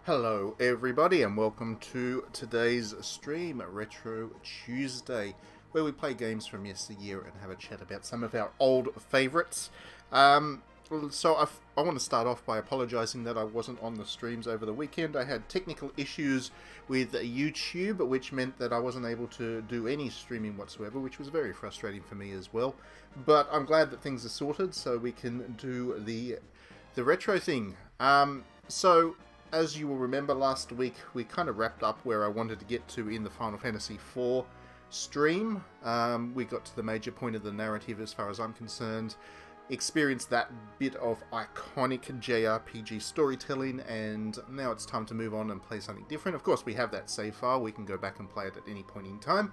Hello everybody and welcome to today's stream, Retro Tuesday, where we play games from yesteryear and have a chat about some of our old favourites. So I want to start off by apologising that I wasn't on the streams over the weekend. I had technical issues with YouTube, which meant that I wasn't able to do any streaming whatsoever, which was very frustrating for me as well. But I'm glad that things are sorted, so we can do the retro thing. So as you will remember, last week we kind of wrapped up where I wanted to get to in the Final Fantasy IV stream. We got to the major point of the narrative as far as I'm concerned, experienced that bit of iconic JRPG storytelling, and now it's time to move on and play something different. Of course, we have that save file, we can go back and play it at any point in time.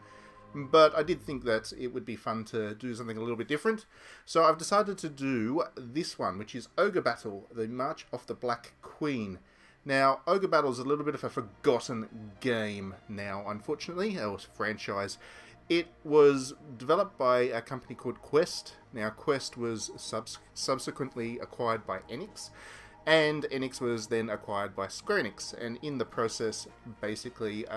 But I did think that it would be fun to do something a little bit different. So I've decided to do this one, which is Ogre Battle, the March of the Black Queen. Now, Ogre Battle is a little bit of a forgotten game now, unfortunately, or franchise. It was developed by a company called Quest. Now, Quest was subsequently acquired by Enix, and Enix was then acquired by Square Enix. And in the process, basically,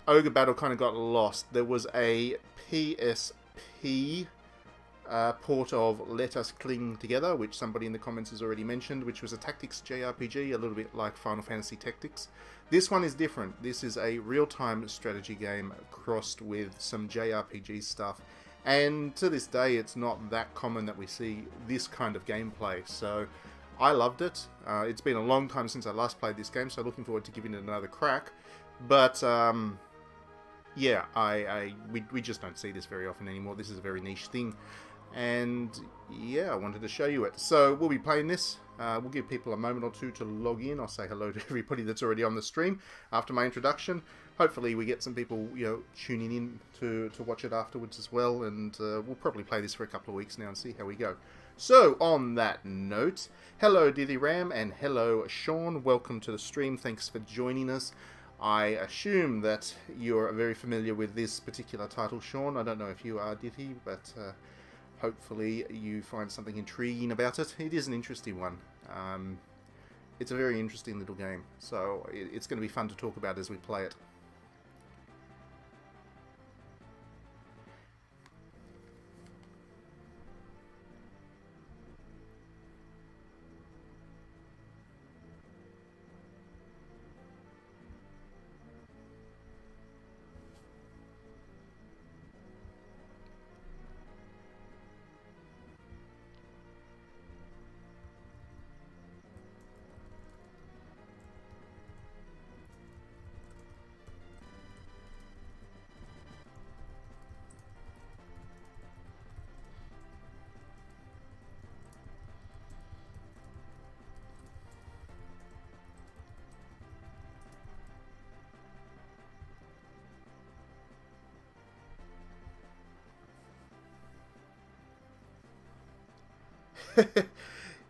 Ogre Battle kind of got lost. There was a PSP port of Let Us Cling Together, which somebody in the comments has already mentioned, which was a tactics JRPG, a little bit like Final Fantasy Tactics. This one is different. This is a real-time strategy game crossed with some JRPG stuff, and to this day it's not that common that we see this kind of gameplay, so I loved it. It's been a long time since I last played this game, so looking forward to giving it another crack, but yeah, we just don't see this very often anymore. This is a very niche thing. And yeah, I wanted to show you it. So we'll be playing this. We'll give people a moment or two to log in. I'll say hello to everybody that's already on the stream after my introduction. Hopefully we get some people, tuning in to watch it afterwards as well. And we'll probably play this for a couple of weeks now and see how we go. So on that note, hello Diddy Ram and hello Sean. Welcome to the stream. Thanks for joining us. I assume that you're very familiar with this particular title, Sean. I don't know if you are, Diddy, but hopefully you find something intriguing about it. It is an interesting one. It's a very interesting little game, so it's going to be fun to talk about as we play it.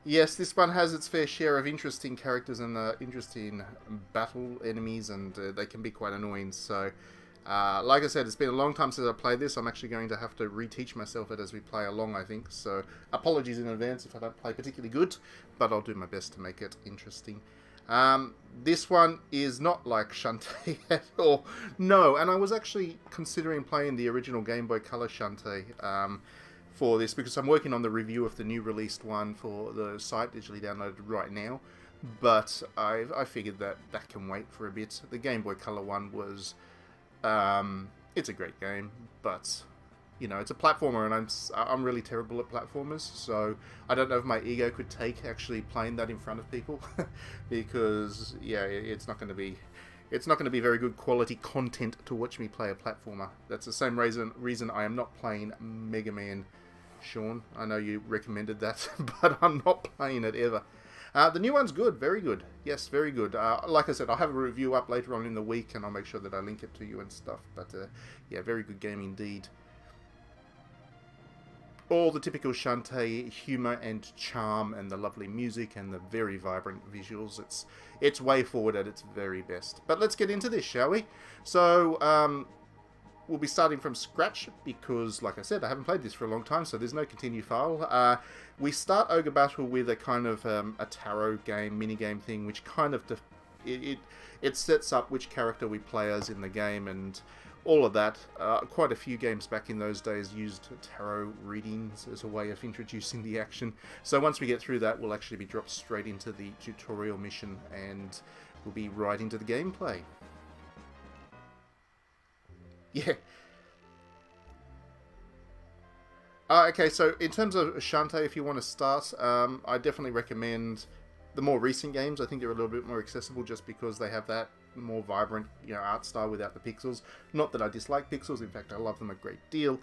Yes, this one has its fair share of interesting characters and interesting battle enemies, and they can be quite annoying. So, like I said, it's been a long time since I played this. I'm actually going to have to reteach myself it as we play along, I think. So, apologies in advance if I don't play particularly good, but I'll do my best to make it interesting. This one is not like Shantae at all. No, and I was actually considering playing the original Game Boy Color Shantae for this, because I'm working on the review of the new released one for the site, digitally downloaded right now, but I figured that can wait for a bit. The Game Boy Color one was, it's a great game, but, it's a platformer, and I'm really terrible at platformers, so I don't know if my ego could take actually playing that in front of people, because, yeah, it's not going to be very good quality content to watch me play a platformer. That's the same reason I am not playing Mega Man, Sean. I know you recommended that, but I'm not playing it ever. The new one's good, very good. Yes, very good. Like I said, I'll have a review up later on in the week, and I'll make sure that I link it to you and stuff. But yeah, very good game indeed. All the typical Shantae humour and charm, and the lovely music, and the very vibrant visuals. It's way forward at its very best. But let's get into this, shall we? So, we'll be starting from scratch because, like I said, I haven't played this for a long time, so there's no continue file. We start Ogre Battle with a kind of a tarot game, minigame thing, which kind of it sets up which character we play as in the game and all of that. Quite a few games back in those days used tarot readings as a way of introducing the action. So once we get through that, we'll actually be dropped straight into the tutorial mission and we'll be right into the gameplay. Yeah. Okay, so in terms of Shantae, if you want to start, I definitely recommend the more recent games. I think they're a little bit more accessible just because they have that more vibrant, art style without the pixels. Not that I dislike pixels, in fact I love them a great deal.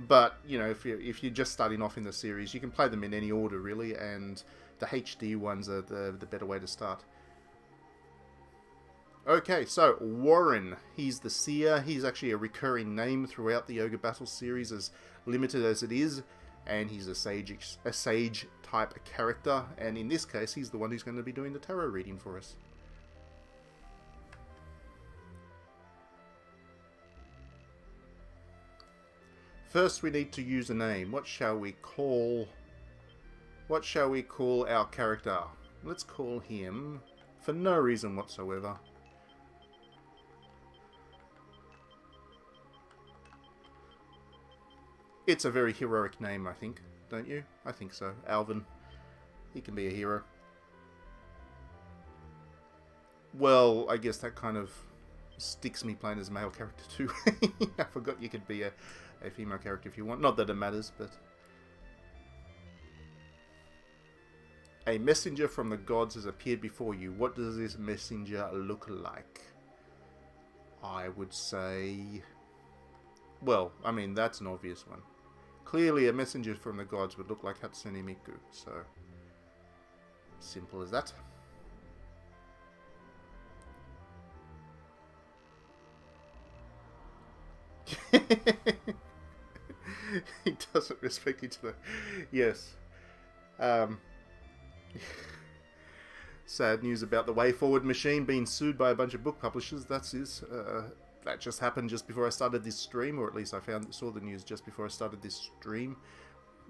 But, if you're just starting off in the series, you can play them in any order really, and the HD ones are the better way to start. Okay, so Warren, he's the seer. He's actually a recurring name throughout the Ogre Battle series, as limited as it is, and he's a sage type character, and in this case he's the one who's going to be doing the tarot reading for us. First we need to use a name. What shall we call our character? Let's call him, for no reason whatsoever, it's a very heroic name, I think, don't you? I think so. Alvin. He can be a hero. Well, I guess that kind of sticks me playing as a male character too. I forgot you could be a female character if you want. Not that it matters, but... A messenger from the gods has appeared before you. What does this messenger look like? I would say... Well, I mean, that's an obvious one. Clearly, a messenger from the gods would look like Hatsune Miku, so simple as that. He doesn't respect each other. Yes. Sad news about the Way Forward machine being sued by a bunch of book publishers. That just happened just before I started this stream, or at least I saw the news just before I started this stream.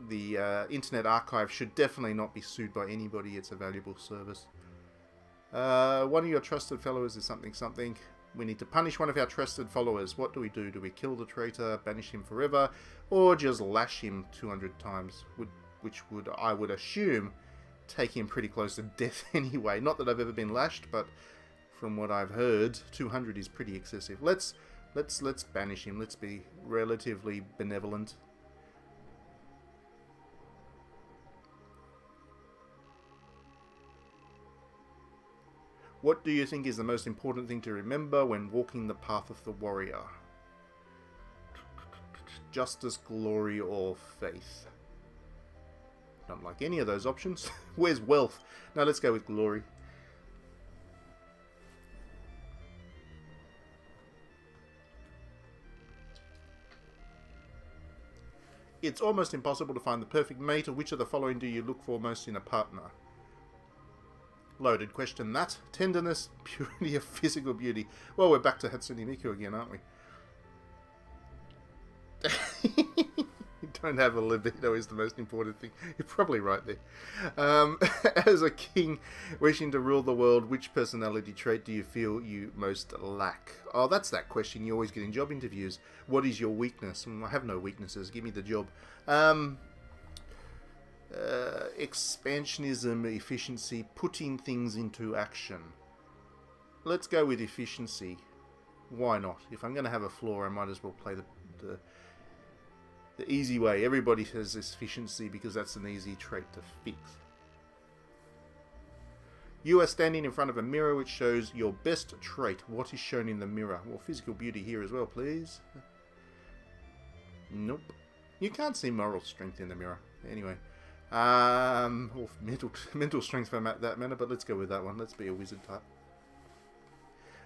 The Internet Archive should definitely not be sued by anybody. It's a valuable service. One of your trusted followers is something. We need to punish one of our trusted followers. What do we do? Do we kill the traitor, banish him forever, or just lash him 200 times? Which would, I would assume, take him pretty close to death anyway. Not that I've ever been lashed, but from what I've heard, 200 is pretty excessive. Let's banish him. Let's be relatively benevolent. What do you think is the most important thing to remember when walking the path of the warrior? Justice, glory, or faith? Don't like any of those options. Where's wealth? No, let's go with glory. It's almost impossible to find the perfect mate. Which of the following do you look for most in a partner? Loaded question that. Tenderness, purity, or physical beauty? Well, we're back to Hatsune Miku again, aren't we? You don't have a libido is the most important thing. You're probably right there. As a king wishing to rule the world, which personality trait do you feel you most lack? Oh, that's that question you always get in job interviews. What is your weakness? I have no weaknesses. Give me the job. Expansionism, efficiency, putting things into action. Let's go with efficiency. Why not? If I'm going to have a flaw, I might as well play the easy way. Everybody has efficiency because that's an easy trait to fix. You are standing in front of a mirror which shows your best trait. What is shown in the mirror? Well, physical beauty here as well, please. Nope. You can't see moral strength in the mirror. Anyway. Or mental strength for that matter, but let's go with that one. Let's be a wizard type.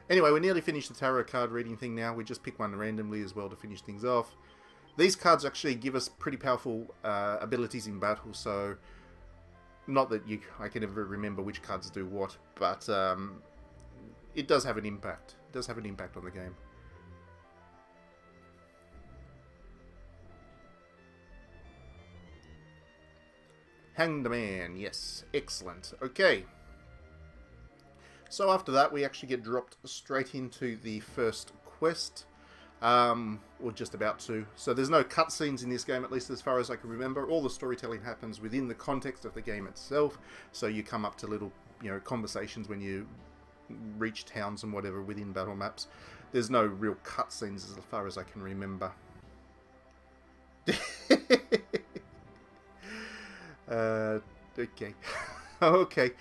Anyway, we're nearly finished the tarot card reading thing now. We just pick one randomly as well to finish things off. These cards actually give us pretty powerful abilities in battle, so not that I can ever remember which cards do what, but it does have an impact. It does have an impact on the game. Hanged Man, yes. Excellent. Okay. So after that, we actually get dropped straight into the first quest. Or just about to. So there's no cutscenes in this game, at least as far as I can remember. All the storytelling happens within the context of the game itself. So you come up to little, conversations when you reach towns and whatever within battle maps. There's no real cutscenes as far as I can remember. Okay. Okay.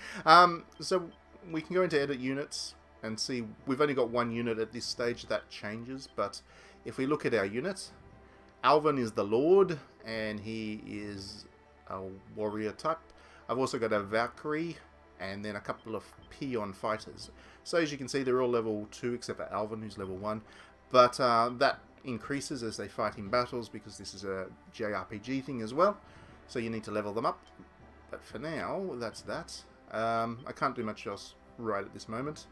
So we can go into edit units and see. We've only got one unit at this stage. That changes, but if we look at our units, Alvin is the Lord, and he is a warrior type. I've also got a Valkyrie, and then a couple of peon fighters. So as you can see, they're all level 2, except for Alvin, who's level 1. But that increases as they fight in battles, because this is a JRPG thing as well. So you need to level them up. But for now, that's that. I can't do much else right at this moment.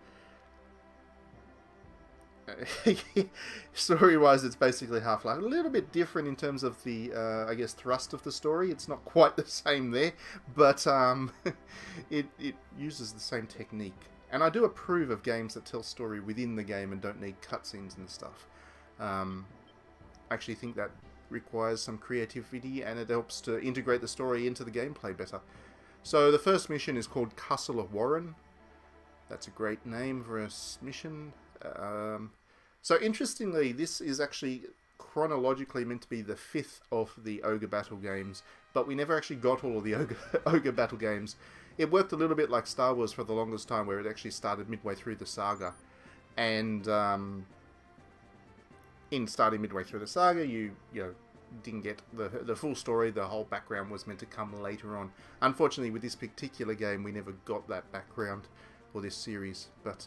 Story-wise, it's basically Half-Life. A little bit different in terms of the, I guess, thrust of the story. It's not quite the same there, but it uses the same technique. And I do approve of games that tell story within the game and don't need cutscenes and stuff. I actually think that requires some creativity, and it helps to integrate the story into the gameplay better. So the first mission is called Castle of Warren. That's a great name for a mission. So interestingly, this is actually chronologically meant to be the 5th of the Ogre Battle games, but we never actually got all of the Ogre Battle games. It worked a little bit like Star Wars for the longest time, where it actually started midway through the saga. And in starting midway through the saga, you didn't get the full story. The whole background was meant to come later on. Unfortunately, with this particular game, we never got that background, or this series. But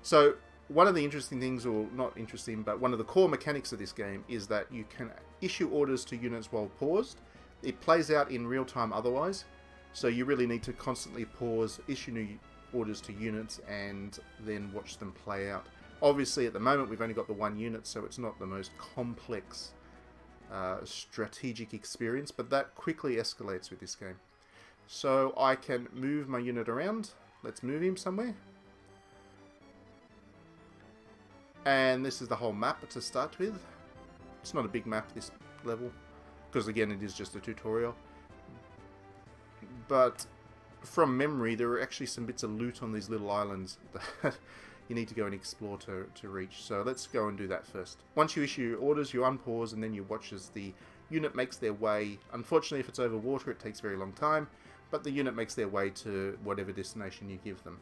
so one of the interesting things, or not interesting, but one of the core mechanics of this game is that you can issue orders to units while paused. It plays out in real time otherwise, so you really need to constantly pause, issue new orders to units, and then watch them play out. Obviously, at the moment, we've only got the one unit, so it's not the most complex strategic experience, but that quickly escalates with this game. So I can move my unit around. Let's move him somewhere. And this is the whole map to start with. It's not a big map this level, because again it is just a tutorial. But from memory, there are actually some bits of loot on these little islands that you need to go and explore to reach. So let's go and do that first. Once you issue orders, you unpause, and then you watch as the unit makes their way. Unfortunately, if it's over water, it takes a very long time, but the unit makes their way to whatever destination you give them.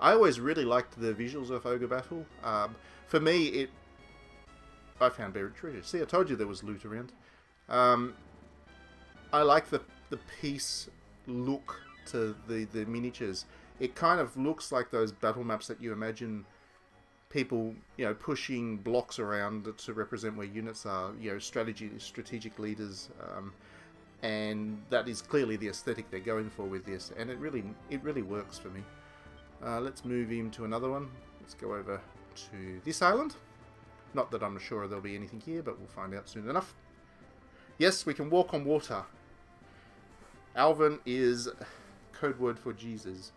I always really liked the visuals of Ogre Battle. For me, I found buried treasure. See, I told you there was loot around. I like the piece look to the miniatures. It kind of looks like those battle maps that you imagine people, pushing blocks around to represent where units are, strategic leaders, and that is clearly the aesthetic they're going for with this, and it really works for me. Let's move him to another one. Let's go over to this island. Not that I'm sure there'll be anything here, but we'll find out soon enough. Yes, we can walk on water. Alvin is code word for Jesus.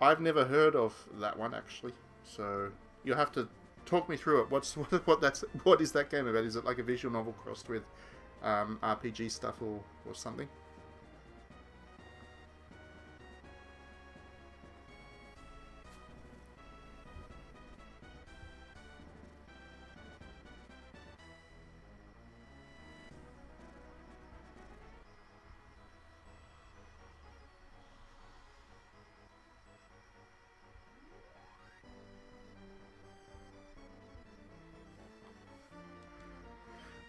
I've never heard of that one, actually, so you'll have to talk me through it. What is that game about? Is it like a visual novel crossed with RPG stuff or something?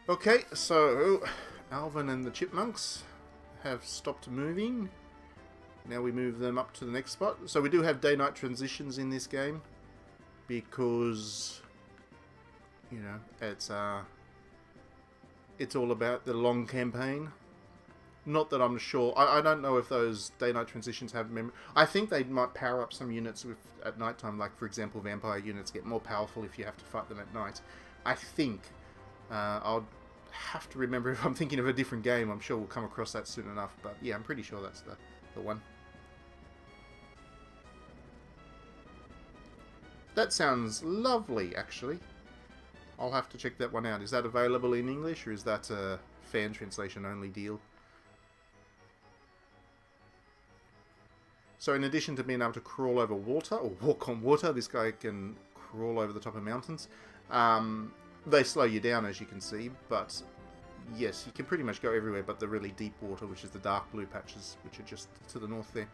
Okay, so Alvin and the chipmunks have stopped moving. Now we move them up to the next spot. So we do have day-night transitions in this game because, it's all about the long campaign. Not that I'm sure. I don't know if those day-night transitions have memory. I think they might power up some units at nighttime. Like, for example, vampire units get more powerful if you have to fight them at night. I think. I'll have to remember if I'm thinking of a different game. I'm sure we'll come across that soon enough. But yeah, I'm pretty sure that's the one. That sounds lovely, actually. I'll have to check that one out. Is that available in English, or is that a fan translation only deal? So in addition to being able to crawl over water, or walk on water, this guy can crawl over the top of mountains. They slow you down, as you can see, but yes, you can pretty much go everywhere but the really deep water, which is the dark blue patches, which are just to the north there.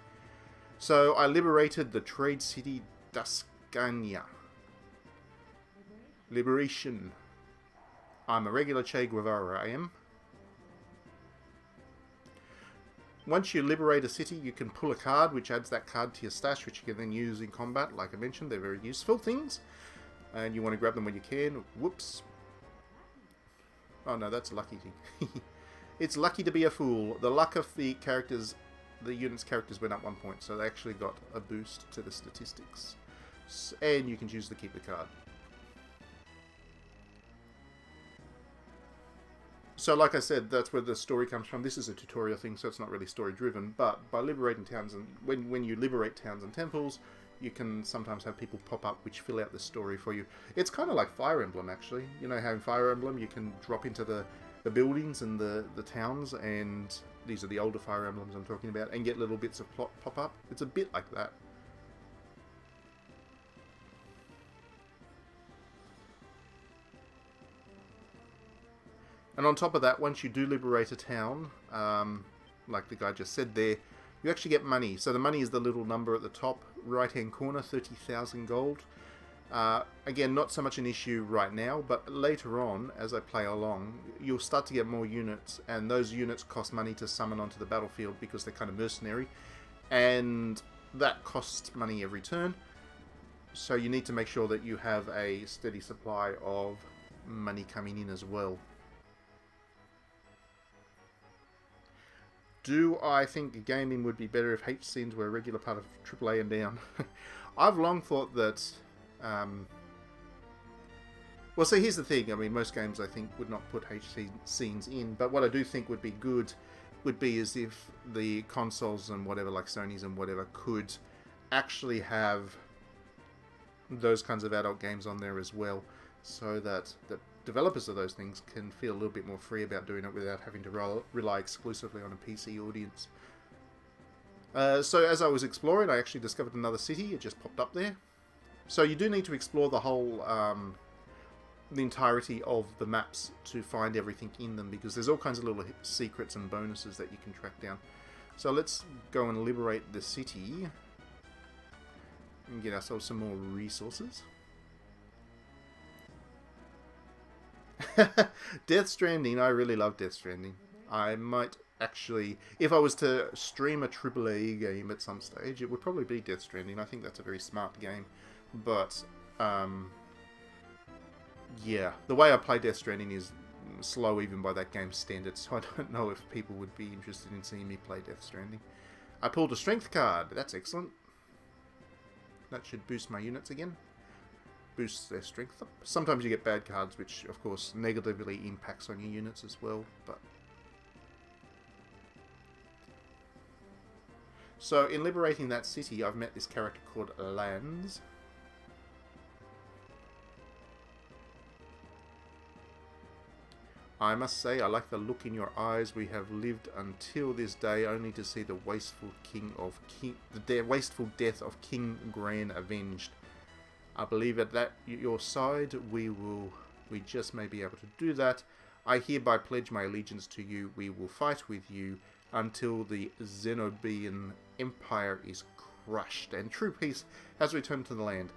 So I liberated the trade city Dascania. Liberation. I'm a regular Che Guevara, I am. Once you liberate a city, you can pull a card, which adds that card to your stash, which you can then use in combat. Like I mentioned, they're very useful things. And you want to grab them when you can. Whoops. Oh no, that's a lucky thing. It's lucky to be a fool. The luck of the characters, the unit's characters went up 1 point, so they actually got a boost to the statistics. And you can choose to keep the card. So like I said, that's where the story comes from. This is a tutorial thing, so it's not really story driven, but by liberating towns, and when you liberate towns and temples, you can sometimes have people pop up which fill out the story for you. It's kind of like Fire Emblem, actually. You know how in Fire Emblem you can drop into the buildings and the towns, and these are the older Fire Emblems I'm talking about, and get little bits of plot pop up. It's a bit like that. And on top of that, once you do liberate a town, like the guy just said there, you actually get money. So the money is the little number at the top right-hand corner, 30,000 gold. Again, not so much an issue right now, but later on, as I play along, you'll start to get more units, and those units cost money to summon onto the battlefield because they're kind of mercenary, and that costs money every turn. So you need to make sure that you have a steady supply of money coming in as well. Do I think gaming would be better if H scenes were a regular part of AAA and down? I've long thought that... well, so here's the thing. I mean, most games, I think, would not put H scenes in. But what I do think would be good would be as if the consoles and whatever, like Sony's and whatever, could actually have those kinds of adult games on there as well. So that the developers of those things can feel a little bit more free about doing it without having to rely exclusively on a PC audience. So as I was exploring, I actually discovered another city. It just popped up there. So you do need to explore the whole, the entirety of the maps to find everything in them, because there's all kinds of little secrets and bonuses that you can track down. So let's go and liberate the city and get ourselves some more resources. Death Stranding, I really love Death Stranding. I might actually, if I was to stream a AAA game at some stage, it would probably be Death Stranding. I think that's a very smart game. But, yeah, the way I play Death Stranding is slow even by that game's standards, so I don't know if people would be interested in seeing me play Death Stranding. I pulled a strength card. That's excellent. That should boost my units again. Boosts their strength up. Sometimes you get bad cards, which of course negatively impacts on your units as well. But so in liberating that city, I've met this character called Lands. I must say, I like the look in your eyes. We have lived until this day only to see the wasteful wasteful death of King Gran avenged. I believe at your side we just may be able to do that. I hereby pledge my allegiance to you. We will fight with you until the Zenobian Empire is crushed and true peace has returned to the land.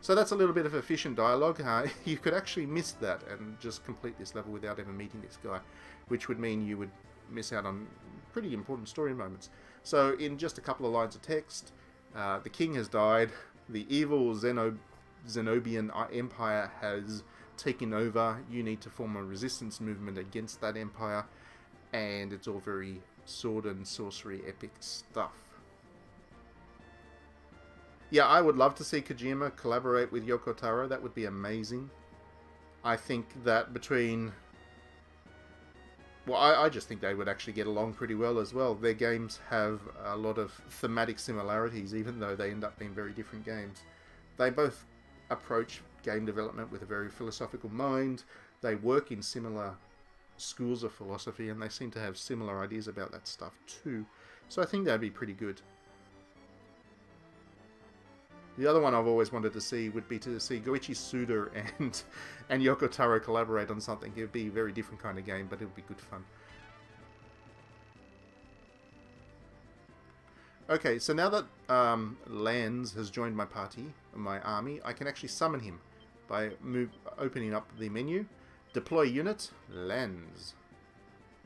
So that's a little bit of efficient dialogue. You could actually miss that and just complete this level without ever meeting this guy, which would mean you would miss out on pretty important story moments. So in just a couple of lines of text, the king has died, the evil Zenobian Empire has taken over, you need to form a resistance movement against that empire, and it's all very sword and sorcery epic stuff. Yeah, I would love to see Kojima collaborate with Yoko Taro. That would be amazing. I think that between... Well, I just think they would actually get along pretty well as well. Their games have a lot of thematic similarities, even though they end up being very different games. They both approach game development with a very philosophical mind. They work in similar schools of philosophy, and they seem to have similar ideas about that stuff too. So I think that'd be pretty good. The other one I've always wanted to see would be to see Goichi Suda and Yoko Taro collaborate on something. It would be a very different kind of game, but it would be good fun. Okay, so now that Lanz has joined my party, my army, I can actually summon him by opening up the menu. Deploy unit, Lanz.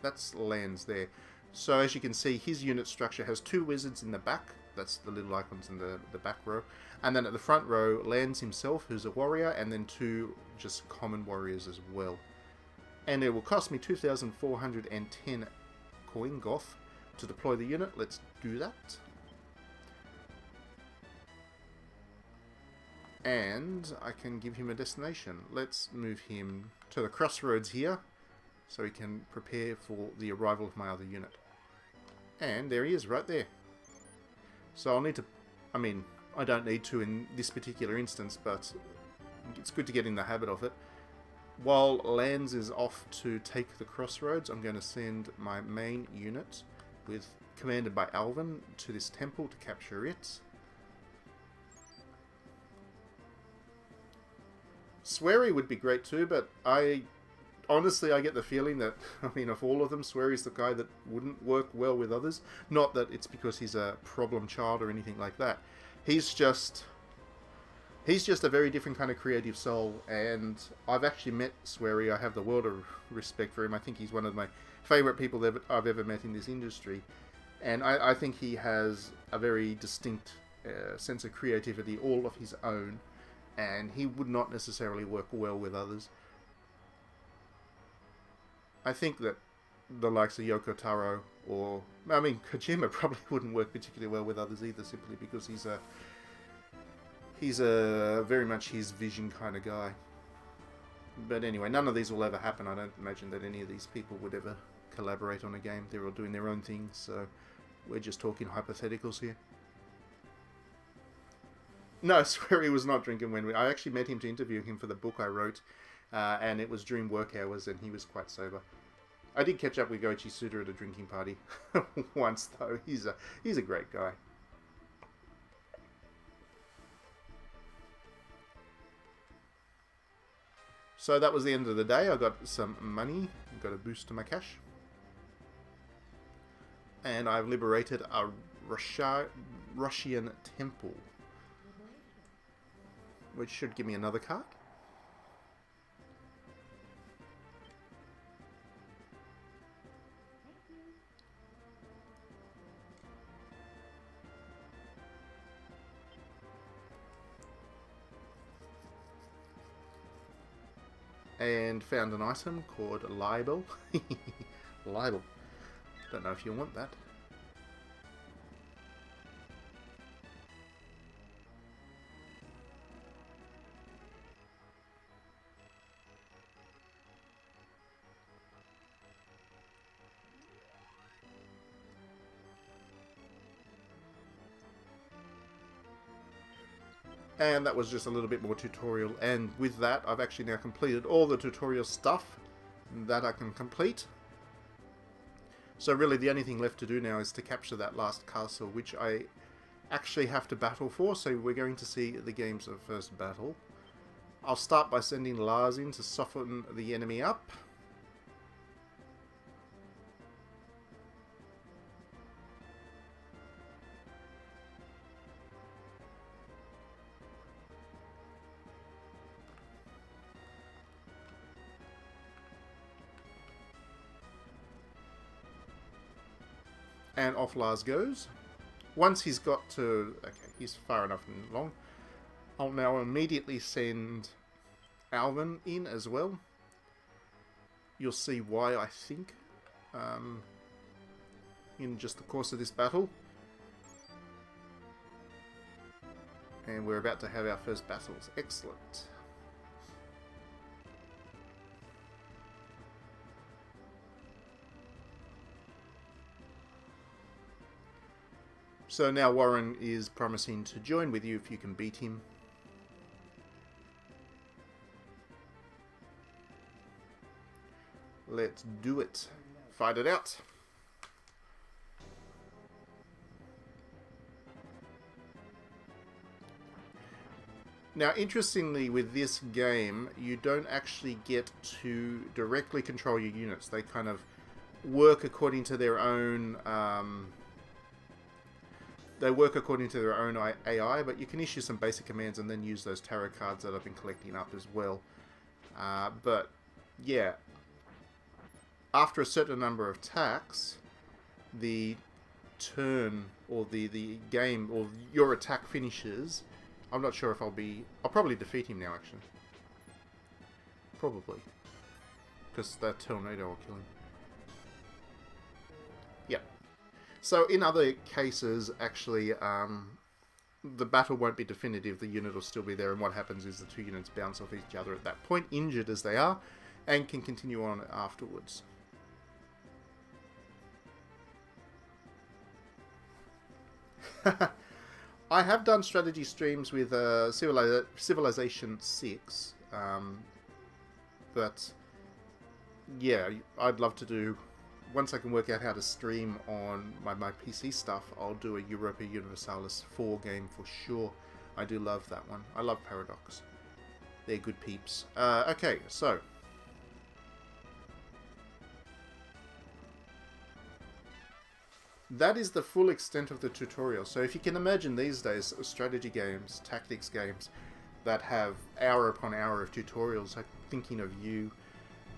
That's Lanz there. So as you can see, his unit structure has 2 wizards in the back. That's the little icons in the back row. And then at the front row, Lanz himself, who's a warrior, and then 2 just common warriors as well. And it will cost me 2,410 coin goth to deploy the unit. Let's do that. And I can give him a destination. Let's move him to the crossroads here, so he can prepare for the arrival of my other unit. And there he is, right there. So I'll need to... I mean, I don't need to in this particular instance, but it's good to get in the habit of it. While Lanz is off to take the crossroads, I'm going to send my main unit, commanded by Alvin, to this temple to capture it. Swery would be great too, but honestly, I get the feeling that, I mean, of all of them, Swery's the guy that wouldn't work well with others. Not that it's because he's a problem child or anything like that. He's just a very different kind of creative soul, and I've actually met Swery. I have the world of respect for him. I think he's one of my favourite people that I've ever met in this industry. And I think he has a very distinct sense of creativity, all of his own, and he would not necessarily work well with others. I think that the likes of Yoko Taro or... I mean, Kojima probably wouldn't work particularly well with others either, simply because he's a very much his vision kind of guy. But anyway, none of these will ever happen. I don't imagine that any of these people would ever collaborate on a game. They're all doing their own things, so we're just talking hypotheticals here. No, Swery was not drinking when I actually met him to interview him for the book I wrote, and it was during work hours, and he was quite sober. I did catch up with Goichi Suda at a drinking party once, though. He's a great guy. So that was the end of the day. I got some money, got a boost to my cash, and I've liberated a Russian temple, which should give me another card. And found an item called Libel. Libel. Don't know if you want that. And that was just a little bit more tutorial, and with that I've actually now completed all the tutorial stuff that I can complete. So really the only thing left to do now is to capture that last castle, which I actually have to battle for, so we're going to see the game's first battle. I'll start by sending Lars in to soften the enemy up. And off Lars goes. Once he's got to... okay, he's far enough and long. I'll now immediately send Alvin in as well. You'll see why, I think. in just the course of this battle. And we're about to have our first battles. Excellent. So now Warren is promising to join with you if you can beat him. Let's do it. Fight it out. Now, interestingly, with this game, you don't actually get to directly control your units. They kind of work according to their own... they work according to their own AI, but you can issue some basic commands and then use those tarot cards that I've been collecting up as well. But, yeah. After a certain number of attacks, the turn, or the game, or your attack finishes... I'm not sure if I'll probably defeat him now, actually. Probably. Because that tornado will kill him. Yep. So, in other cases, actually, the battle won't be definitive. The unit will still be there, and what happens is the two units bounce off each other at that point, injured as they are, and can continue on afterwards. I have done strategy streams with Civilization 6, but yeah, I'd love to do, once I can work out how to stream on my PC stuff, I'll do a Europa Universalis 4 game for sure. I do love that one. I love Paradox. They're good peeps. Okay, so... that is the full extent of the tutorial. So if you can imagine these days, strategy games, tactics games, that have hour upon hour of tutorials, like thinking of you,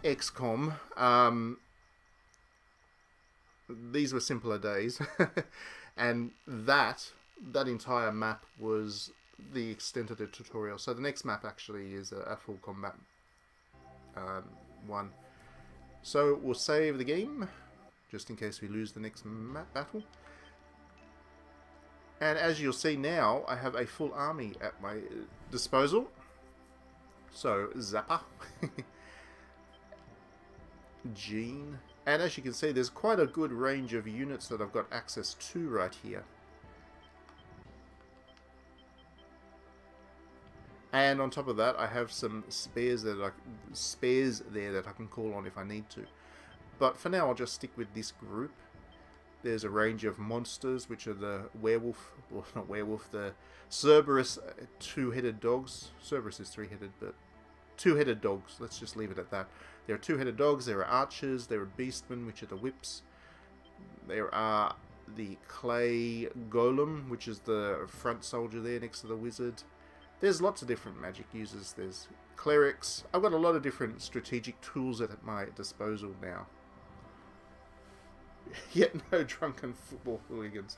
XCOM, these were simpler days. And that entire map was the extent of the tutorial. So the next map actually is a full combat one. So we'll save the game, just in case we lose the next battle. And as you'll see now, I have a full army at my disposal. So, Zappa. Jean. And as you can see, there's quite a good range of units that I've got access to right here. And on top of that, I have some spares there that I can call on if I need to. But for now, I'll just stick with this group. There's a range of monsters, which are the werewolf, well, not werewolf, the Cerberus two-headed dogs. Cerberus is three-headed, but two-headed dogs. Let's just leave it at that. There are two-headed dogs, there are archers, there are beastmen, which are the whips. There are the clay golem, which is the front soldier there next to the wizard. There's lots of different magic users. There's clerics. I've got a lot of different strategic tools at my disposal now. Yet no drunken football hooligans.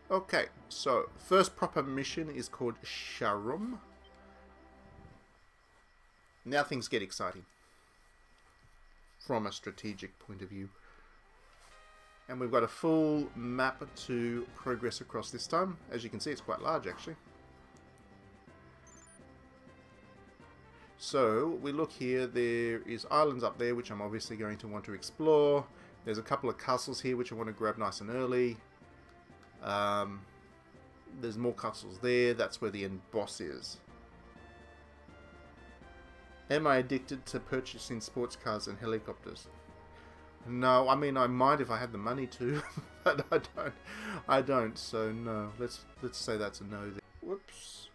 Okay, so first proper mission is called Sharum. Now things get exciting from a strategic point of view. And we've got a full map to progress across this time. As you can see, it's quite large actually. So we look here, there is islands up there which I'm obviously going to want to explore. There's a couple of castles here which I want to grab nice and early. There's more castles there, that's where the end boss is. Am I addicted to purchasing sports cars and helicopters? No, I mean I might if I had the money to, but I don't, so no. Let's say that's a no there. Whoops.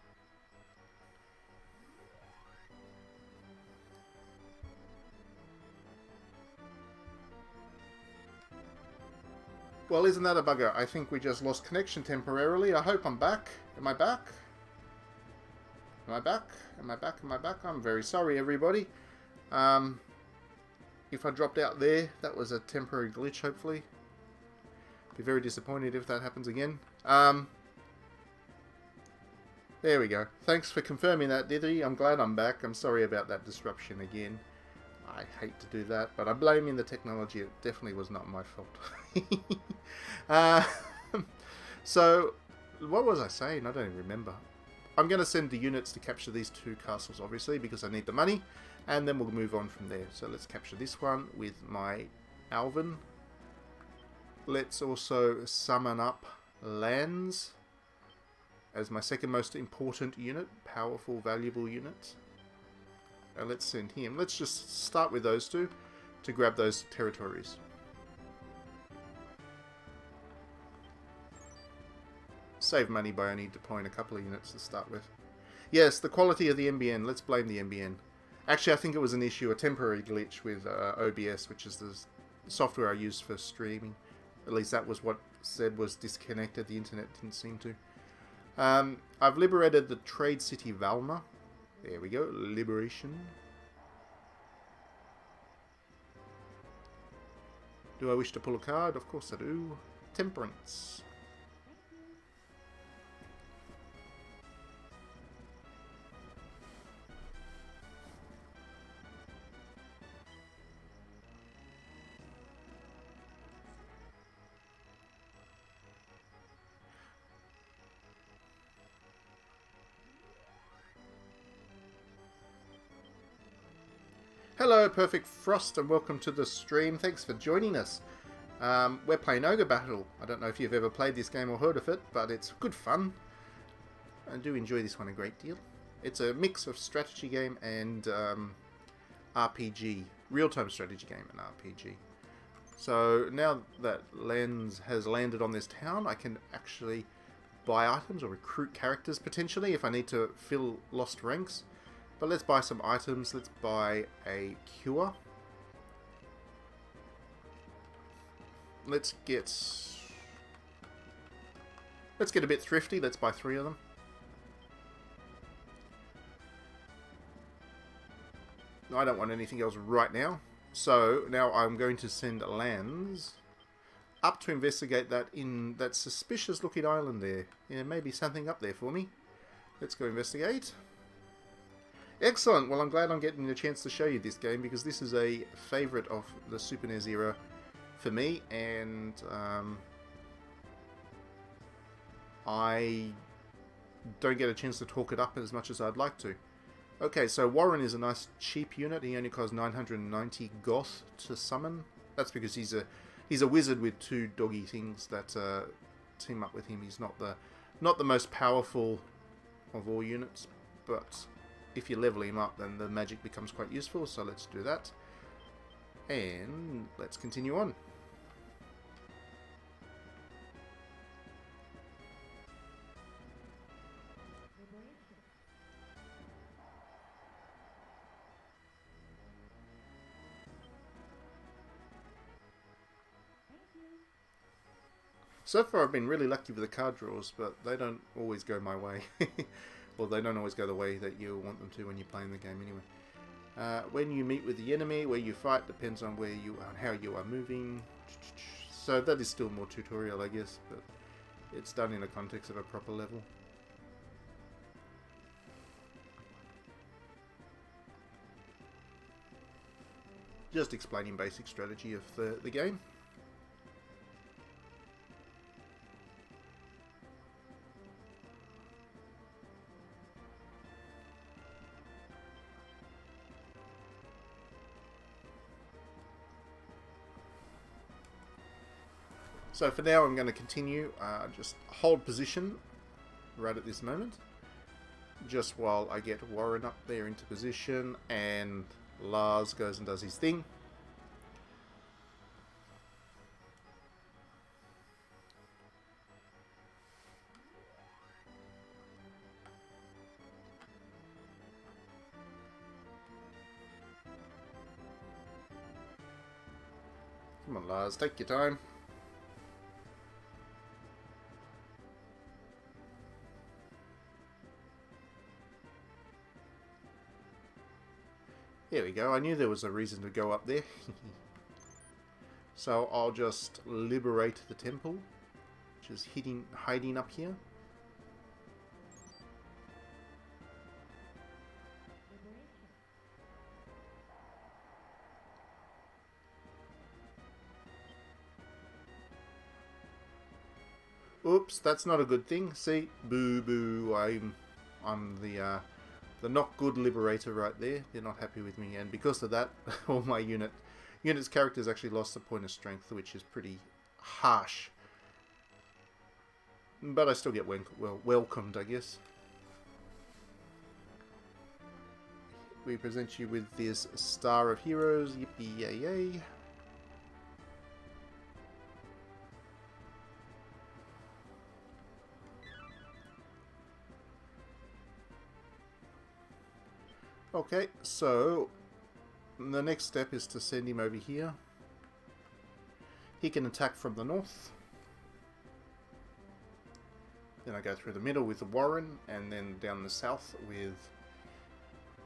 Well, isn't that a bugger? I think we just lost connection temporarily. I hope I'm back. Am I back? Am I back? Am I back? Am I back? I'm very sorry, everybody. If I dropped out there, that was a temporary glitch, hopefully. Be very disappointed if that happens again. There we go. Thanks for confirming that, Diddy. I'm glad I'm back. I'm sorry about that disruption again. I hate to do that, but I'm blaming the technology. It definitely was not my fault. So, what was I saying? I don't even remember. I'm going to send the units to capture these 2 castles, obviously, because I need the money. And then we'll move on from there. So let's capture this one with my Alvin. Let's also summon up Lands as my second most important unit. Powerful, valuable unit. And let's send him. Let's just start with those 2 to grab those territories. Save money by only deploying a couple of units to start with. Yes, the quality of the NBN. Let's blame the NBN. Actually, I think it was an issue, a temporary glitch with OBS, which is the software I use for streaming. At least that was what said was disconnected. The internet didn't seem to. I've liberated the trade city Valma. There we go. Liberation. Do I wish to pull a card? Of course I do. Temperance. Hello, Perfect Frost, and welcome to the stream. Thanks for joining us. We're playing Ogre Battle. I don't know if you've ever played this game or heard of it, but it's good fun. I do enjoy this one a great deal. It's a mix of strategy game and RPG. Real-time strategy game and RPG. So now that Lens has landed on this town, I can actually buy items or recruit characters potentially if I need to fill lost ranks. But let's buy some items. Let's buy a cure. Let's get a bit thrifty. Let's buy 3 of them. I don't want anything else right now. So now I'm going to send Lands up to investigate that in that suspicious looking island there. Yeah, maybe something up there for me. Let's go investigate. Excellent. Well, I'm glad I'm getting a chance to show you this game because this is a favourite of the Super NES era for me, and I don't get a chance to talk it up as much as I'd like to. Okay, so Warren is a nice cheap unit. He only costs 990 goth to summon. That's because he's a wizard with 2 doggy things that team up with him. He's not the most powerful of all units, but if you level him up, then the magic becomes quite useful, so let's do that. And let's continue on. So far I've been really lucky with the card draws, but they don't always go my way. Well, they don't always go the way that you want them to when you're playing the game anyway. When you meet with the enemy, where you fight depends on where you are, how you are moving. So that is still more tutorial, I guess, but it's done in the context of a proper level. Just explaining basic strategy of the game. So for now I'm going to continue, just hold position right at this moment, just while I get Warren up there into position and Lars goes and does his thing. Come on Lars, take your time. There we go, I knew there was a reason to go up there. So I'll just liberate the temple which is hiding up here. Oops, that's not a good thing. See, boo boo. I'm the not good liberator right there. They're not happy with me, and because of that, all my unit's characters actually lost a point of strength, which is pretty harsh. But I still get welcomed, I guess. We present you with this Star of Heroes. Yippee yay yay. Okay, so the next step is to send him over here. He can attack from the north. Then I go through the middle with the Warren, and then down the south with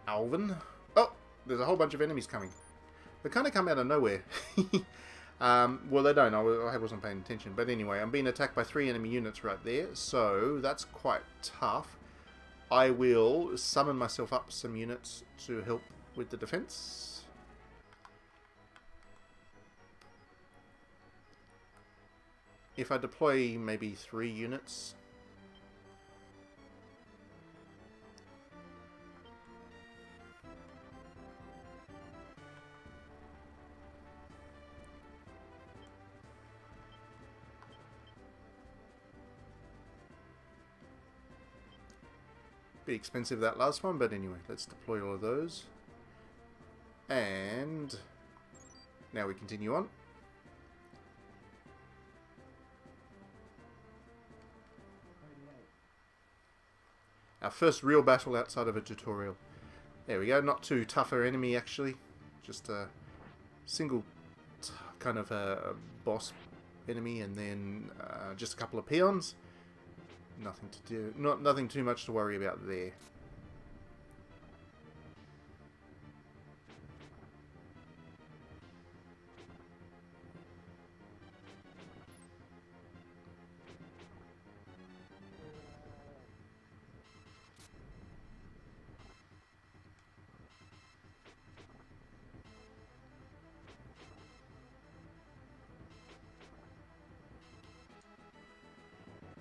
Alvin. Oh, there's a whole bunch of enemies coming. They kind of come out of nowhere. Well, they don't. I wasn't paying attention. But anyway, I'm being attacked by 3 enemy units right there, so that's quite tough. I will summon myself up some units to help with the defense. If I deploy maybe 3 units. Bit expensive that last one, but anyway, let's deploy all of those. And now we continue on. Our first real battle outside of a tutorial. There we go, not too tougher enemy actually. Just a single kind of a boss enemy, and then just a couple of peons. Nothing to do, nothing too much to worry about there.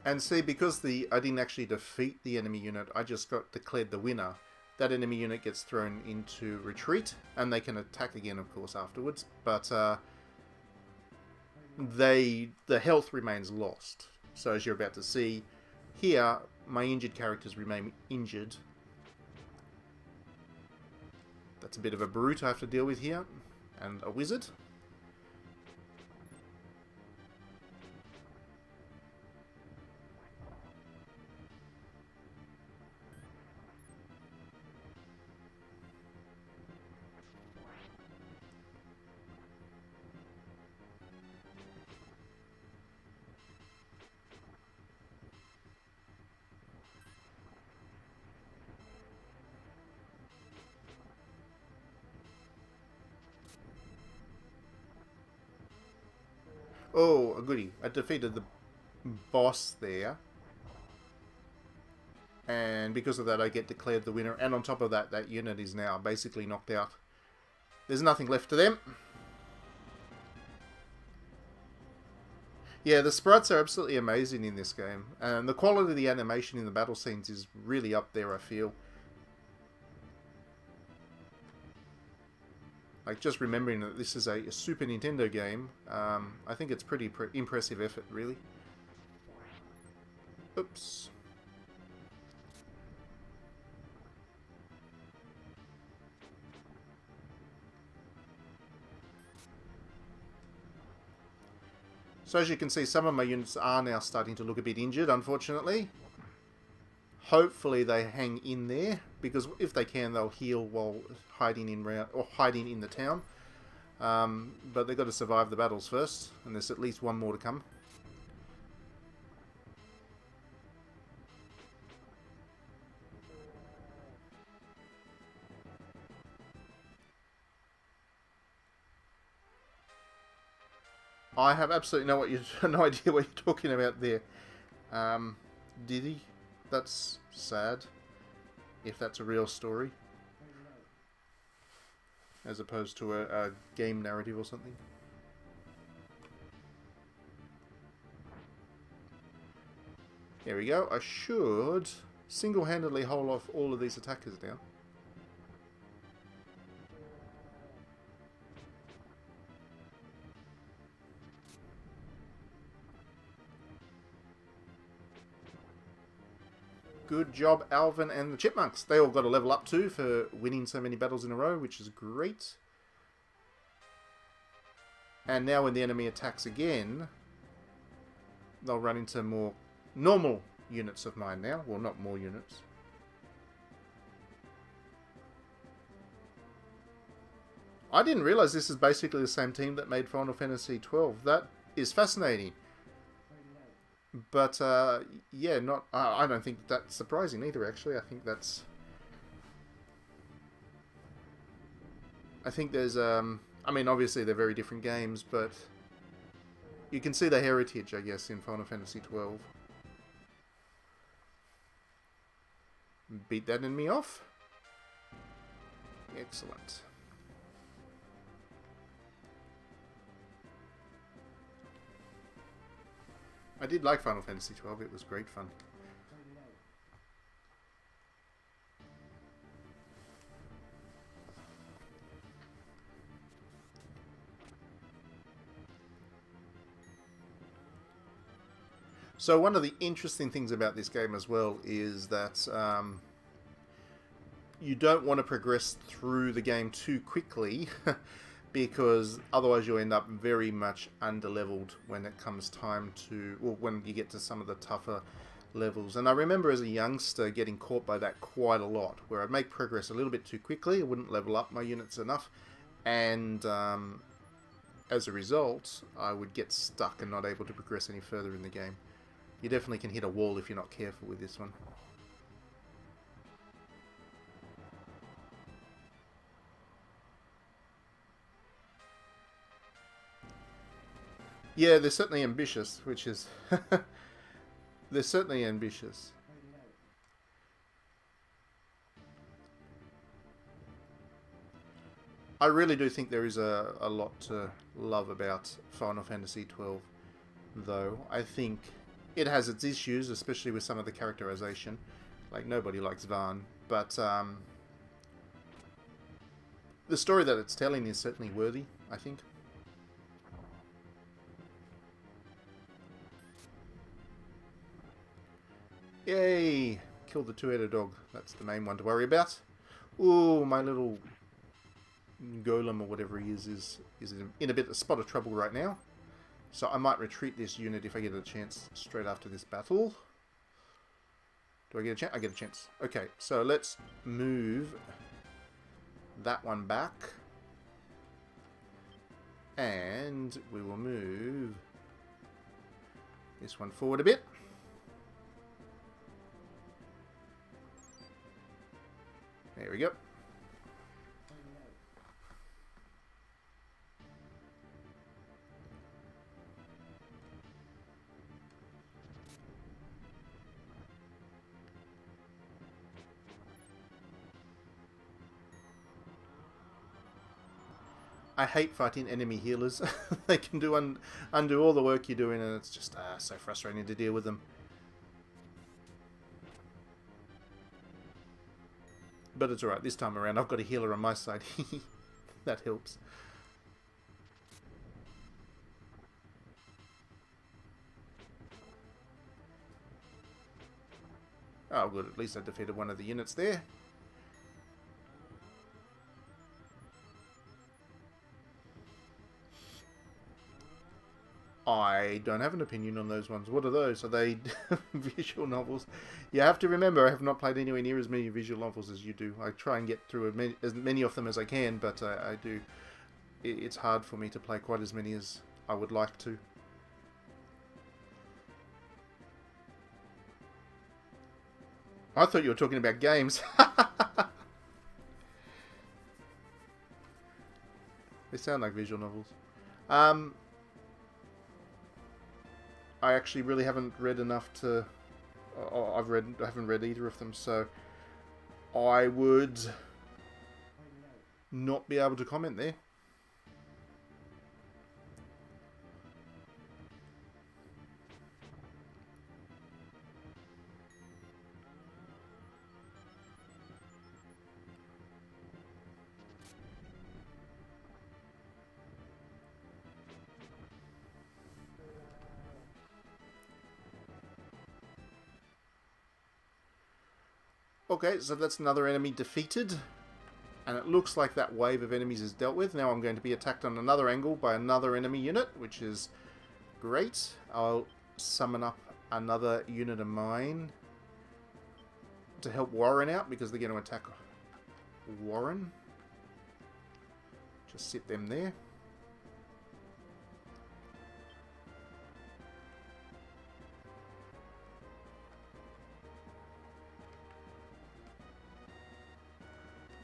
And see, because I didn't actually defeat the enemy unit, I just got declared the winner. That enemy unit gets thrown into retreat, and they can attack again, of course, afterwards. But the health remains lost. So as you're about to see here, my injured characters remain injured. That's a bit of a brute I have to deal with here, and a wizard. Oh, a goodie. I defeated the boss there. And because of that, I get declared the winner. And on top of that, that unit is now basically knocked out. There's nothing left to them. Yeah, the sprites are absolutely amazing in this game. And the quality of the animation in the battle scenes is really up there, I feel. Like, just remembering that this is a Super Nintendo game, I think it's pretty impressive effort, really. Oops. So as you can see, some of my units are now starting to look a bit injured, unfortunately. Hopefully they hang in there, because if they can, they'll heal while hiding in the town. But they've got to survive the battles first, and there's at least one more to come. I have absolutely no idea what you're talking about there. Did he? That's sad. If that's a real story. As opposed to a game narrative or something. There we go. I should single-handedly hold off all of these attackers now. Good job, Alvin and the Chipmunks. They all got a level up too for winning so many battles in a row, which is great. And now when the enemy attacks again, they'll run into more normal units of mine now. Well, not more units. I didn't realize this is basically the same team that made Final Fantasy XII. That is fascinating. But, yeah, not. I don't think that's surprising either, actually. I think that's. I think there's, I mean, obviously they're very different games, but you can see the heritage, I guess, in Final Fantasy XII. Beat that enemy off. Excellent. I did like Final Fantasy XII, it was great fun. So one of the interesting things about this game as well is that you don't want to progress through the game too quickly because otherwise you'll end up very much under-leveled when it comes time to, well, when you get to some of the tougher levels. And I remember as a youngster getting caught by that quite a lot, where I'd make progress a little bit too quickly, I wouldn't level up my units enough, and as a result, I would get stuck and not able to progress any further in the game. You definitely can hit a wall if you're not careful with this one. Yeah, they're certainly ambitious, which is... they're certainly ambitious. I really do think there is a lot to love about Final Fantasy XII, though. I think it has its issues, especially with some of the characterization. Like, nobody likes Vaan, but the story that it's telling is certainly worthy, I think. Yay! Killed the two-headed dog. That's the main one to worry about. Ooh, my little golem or whatever he is in a spot of trouble right now. So I might retreat this unit if I get a chance straight after this battle. Do I get a chance? I get a chance. Okay, so let's move that one back. And we will move this one forward a bit. There we go. I hate fighting enemy healers. They can undo all the work you're doing, and it's just so frustrating to deal with them. But it's alright, this time around I've got a healer on my side. That helps. Oh good, at least I defeated one of the units there. I don't have an opinion on those ones. What are those? Are they visual novels? You have to remember, I have not played anywhere near as many visual novels as you do. I try and get through as many of them as I can, but I do. It's hard for me to play quite as many as I would like to. I thought you were talking about games. They sound like visual novels. I actually really haven't read enough to... I haven't read either of them, so I would not be able to comment there. Okay, so that's another enemy defeated. And it looks like that wave of enemies is dealt with. Now I'm going to be attacked on another angle by another enemy unit, which is great. I'll summon up another unit of mine to help Warren out, because they're going to attack Warren. Just sit them there.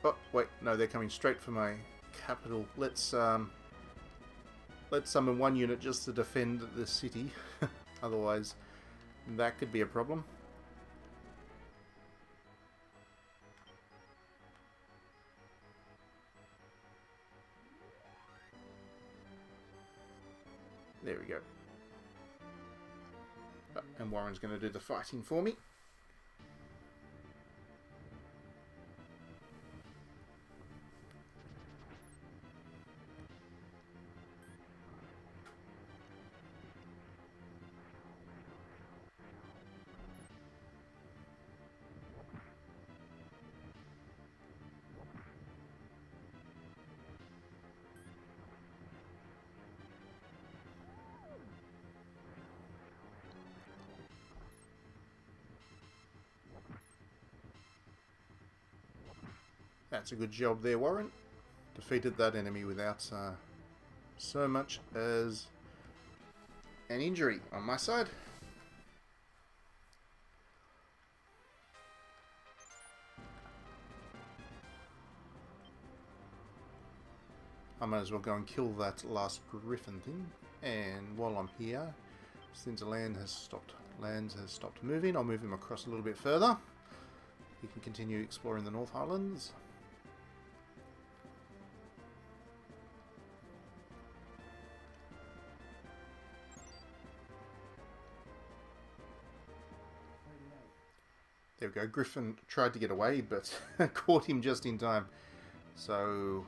Oh, wait, no, they're coming straight for my capital. Let's summon one unit just to defend the city. Otherwise, that could be a problem. There we go. Oh, and Warren's going to do the fighting for me. That's a good job there, Warren. Defeated that enemy without so much as an injury on my side. I might as well go and kill that last griffin thing. And while I'm here, since land has stopped moving, I'll move him across a little bit further. He can continue exploring the North Highlands. There we go. Griffin tried to get away, but caught him just in time. So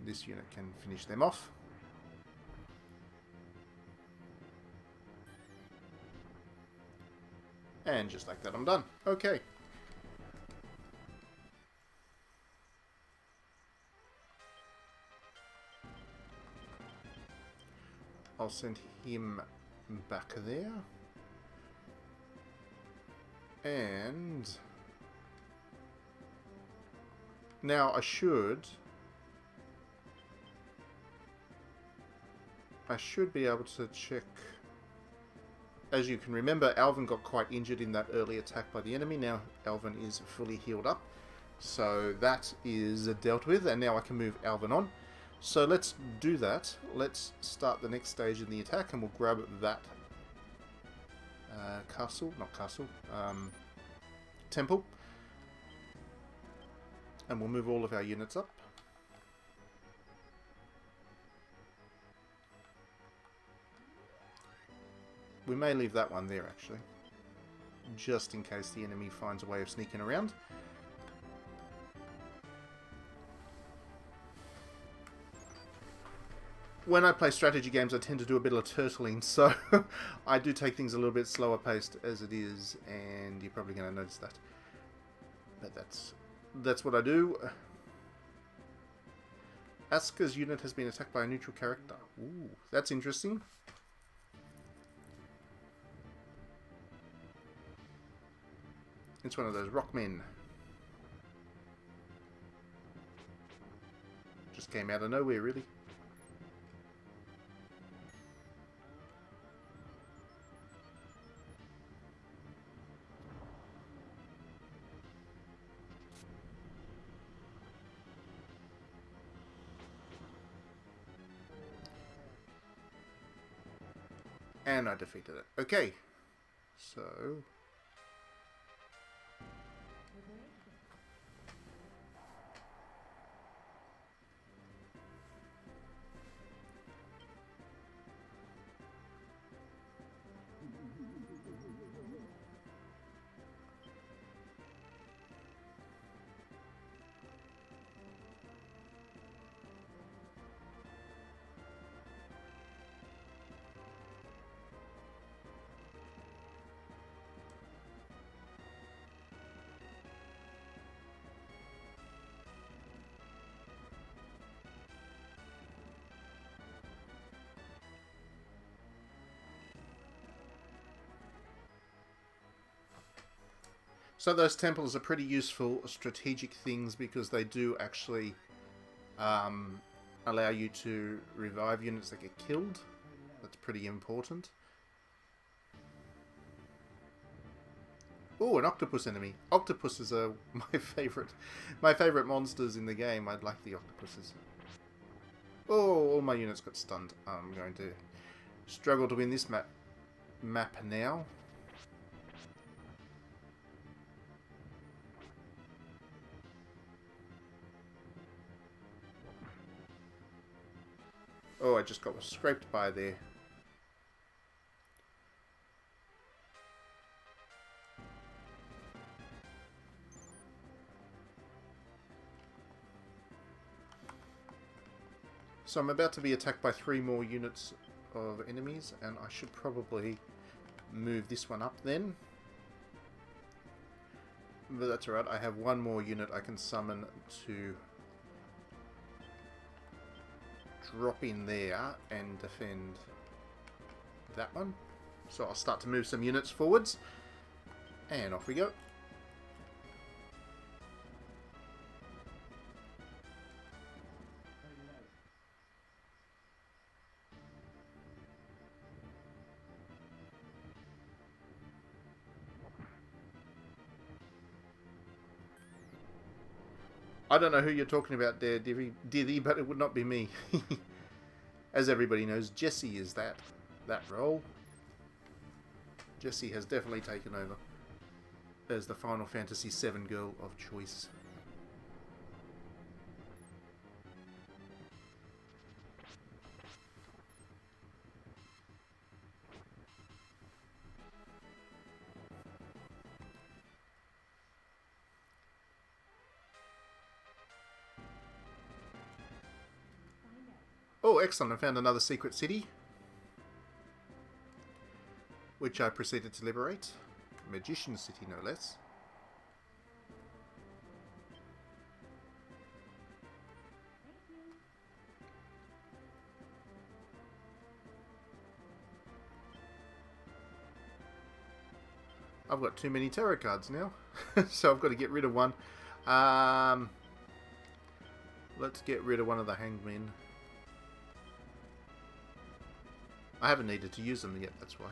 this unit can finish them off. And just like that, I'm done. Okay. I'll send him back there. And now I should be able to check. As you can remember, Alvin got quite injured in that early attack by the enemy. Now Alvin is fully healed up. So that is dealt with, and now I can move Alvin on. So let's do that. Let's start the next stage in the attack, and we'll grab that temple, and we'll move all of our units up. We may leave that one there actually, just in case the enemy finds a way of sneaking around. When I play strategy games, I tend to do a bit of turtling, so I do take things a little bit slower paced as it is, and you're probably going to notice that. But that's what I do. Asuka's unit has been attacked by a neutral character. Ooh, that's interesting. It's one of those rock men. Just came out of nowhere, really. And I defeated it. Okay. So... So those temples are pretty useful strategic things because they do actually allow you to revive units that get killed. That's pretty important. Oh, an octopus enemy. Octopuses are my favorite monsters in the game. I'd like the octopuses. Oh, all my units got stunned. I'm going to struggle to win this map now. Oh, I just got scraped by there. So I'm about to be attacked by 3 more units of enemies, and I should probably move this one up then. But that's alright, I have 1 more unit I can summon to drop in there and defend that one. So I'll start to move some units forwards, and off we go. I don't know who you're talking about there, Diddy, but it would not be me. As everybody knows, Jessie is that role. Jessie has definitely taken over as the Final Fantasy VII girl of choice. Oh, excellent. I found another secret city, which I proceeded to liberate. Magician City, no less. I've got too many tarot cards now, so I've got to get rid of one. Let's get rid of one of the hanged men. I haven't needed to use them yet, that's why.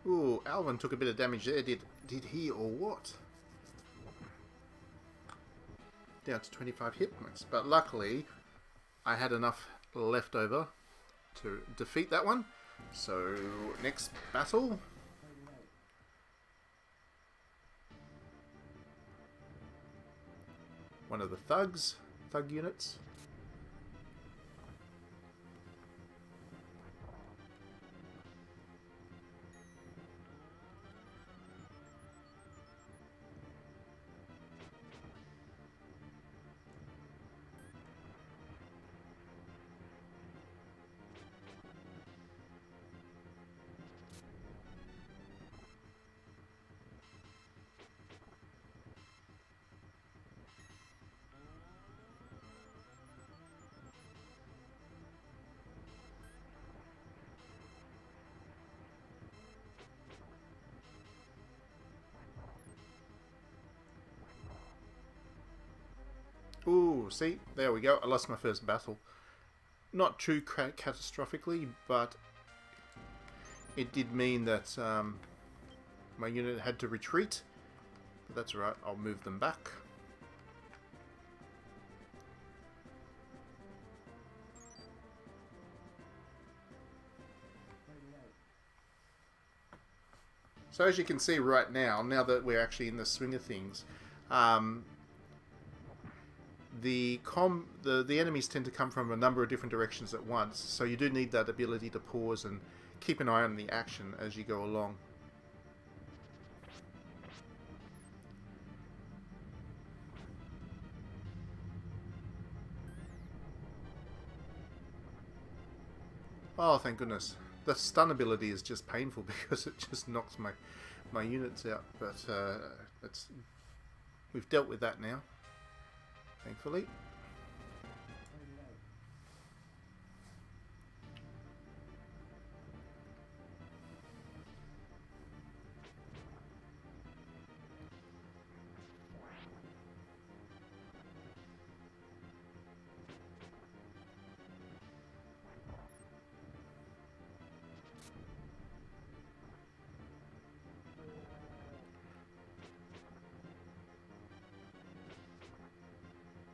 Ooh, Alvin took a bit of damage there. Did he or what? Down to 25 hit points. But luckily, I had enough left over to defeat that one. So, next battle. One of the thug units. Ooh, see? There we go. I lost my first battle. Not too catastrophically, but it did mean that my unit had to retreat. But that's alright, I'll move them back. So as you can see right now, now that we're actually in the swing of things, the enemies tend to come from a number of different directions at once, so you do need that ability to pause and keep an eye on the action as you go along. Oh, thank goodness. The stun ability is just painful because it just knocks my units out, but we've dealt with that now, thankfully.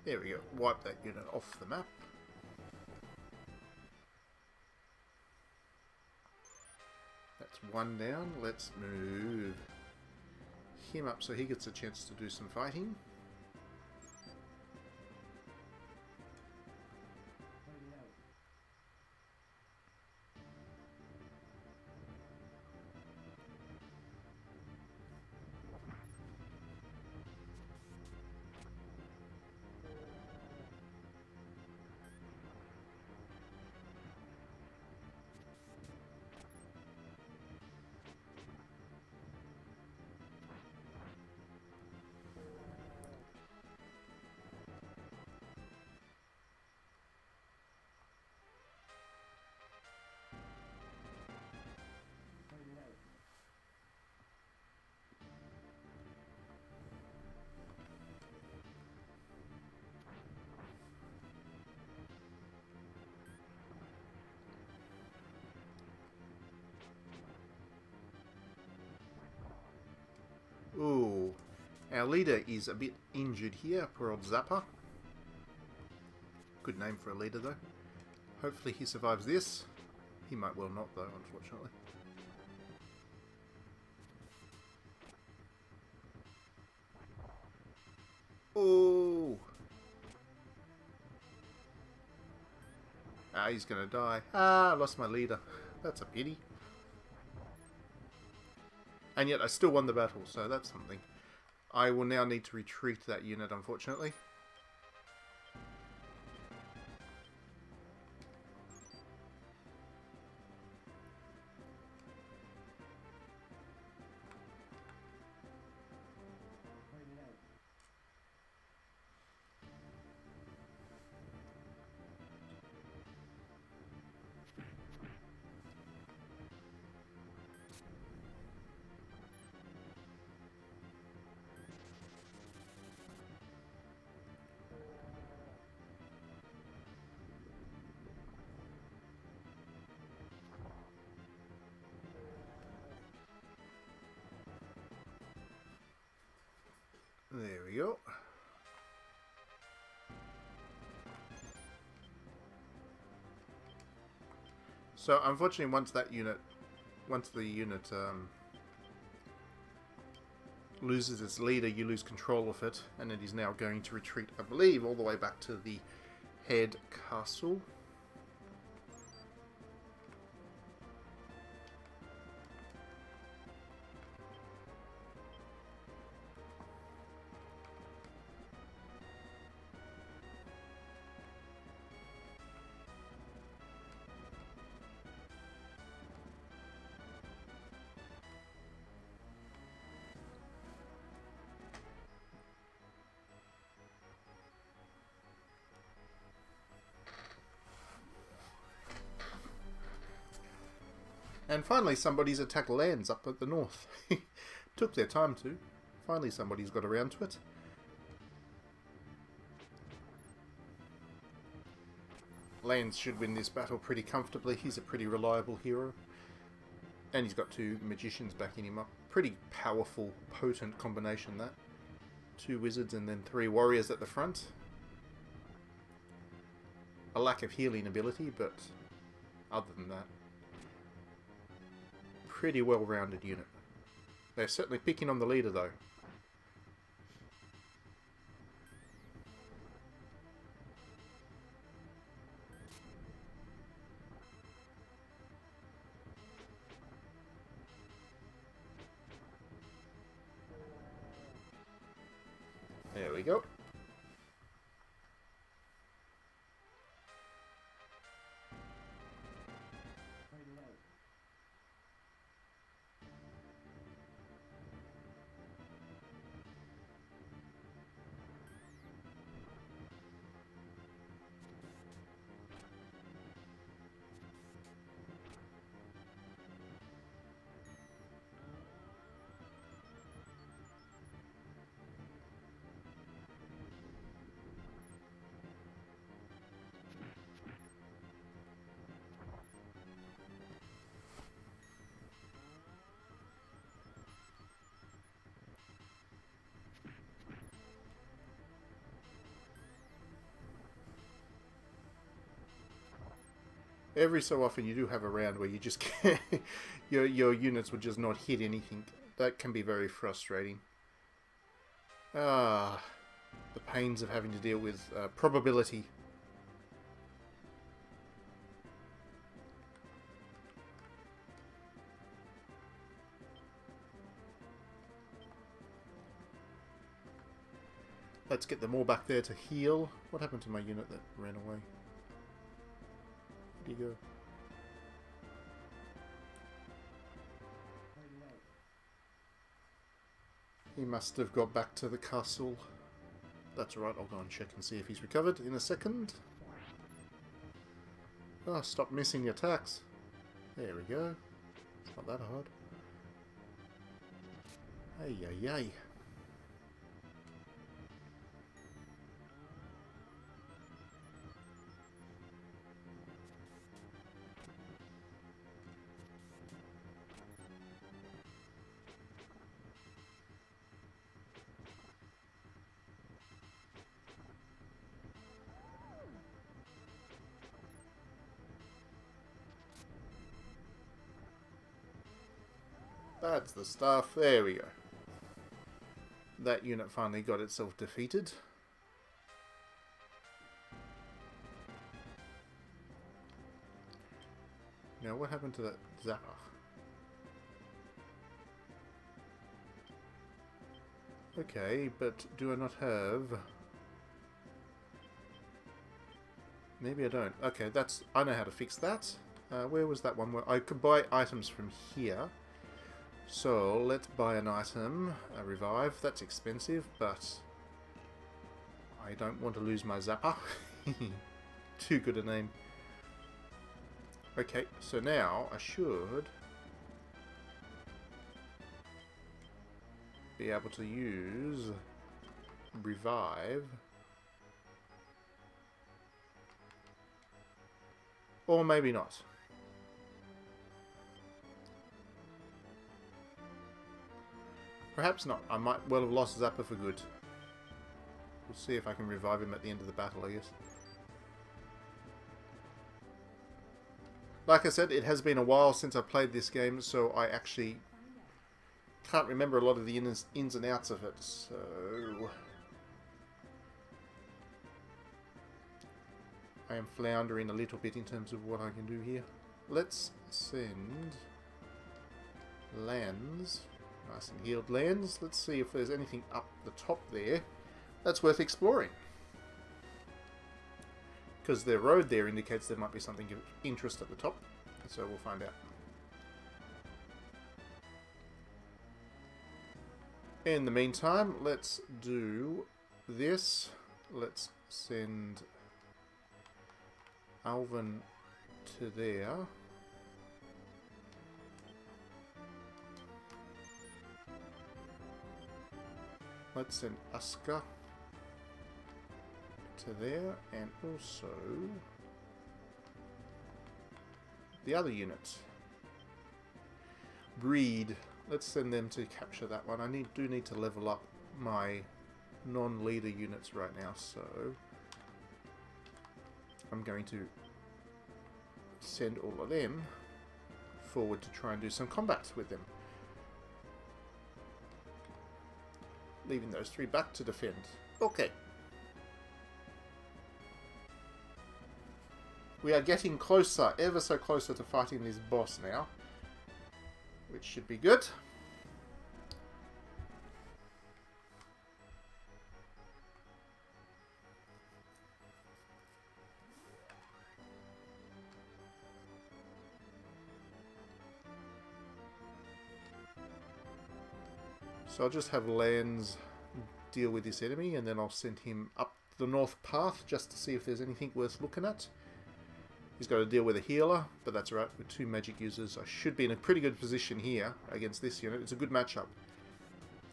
There we go, wipe that unit off the map. That's one down. Let's move him up so he gets a chance to do some fighting. Ooh, our leader is a bit injured here, poor old Zappa. Good name for a leader though. Hopefully he survives this. He might well not though, unfortunately. Oh! Ah, he's gonna die. Ah, I lost my leader. That's a pity. And yet I still won the battle, so that's something. I will now need to retreat that unit, unfortunately. There we go. So unfortunately, once the unit loses its leader, you lose control of it, and it is now going to retreat, I believe, all the way back to the head castle. And finally somebody's attack lands up at the north. Took their time to. Finally somebody's got around to it. Lance should win this battle pretty comfortably. He's a pretty reliable hero. And he's got 2 magicians backing him up. Pretty powerful, potent combination, that. 2 wizards and then 3 warriors at the front. A lack of healing ability, but other than that, pretty well-rounded unit. They're certainly picking on the leader, though. There we go. Every so often you do have a round where you just can't, your units would just not hit anything. That can be very frustrating. Ah, the pains of having to deal with probability. Let's get them all back there to heal. What happened to my unit that ran away? Where'd he go? He must have got back to the castle. That's alright, I'll go and check and see if he's recovered in a second. Oh, stop missing your attacks. There we go. It's not that hard. Ay, ay, ay. That's the stuff. There we go. That unit finally got itself defeated. Now what happened to that zapper? Okay, but do I not have... Maybe I don't. Okay, that's... I know how to fix that. Where was that one? Where I could buy items from here. So, let's buy an item, a revive. That's expensive, but I don't want to lose my zapper. Too good a name. Okay, so now I should be able to use revive. Or maybe not. Perhaps not. I might well have lost Zappa for good. We'll see if I can revive him at the end of the battle, I guess. Like I said, it has been a while since I played this game, so I actually can't remember a lot of the ins and outs of it, so... I am floundering a little bit in terms of what I can do here. Let's send lands... Nice and healed lands. Let's see if there's anything up the top there that's worth exploring. Because the road there indicates there might be something of interest at the top. So we'll find out. In the meantime, let's do this. Let's send Alvin to there. Let's send Asuka to there, and also the other unit. Breed. Let's send them to capture that one. I do need to level up my non-leader units right now, so I'm going to send all of them forward to try and do some combat with them. Leaving those 3 back to defend. Okay. We are getting closer, ever so closer to fighting this boss now, which should be good. So I'll just have Lance deal with this enemy, and then I'll send him up the north path just to see if there's anything worth looking at. He's got to deal with a healer, but that's alright. With 2 magic users, I should be in a pretty good position here against this unit. It's a good matchup.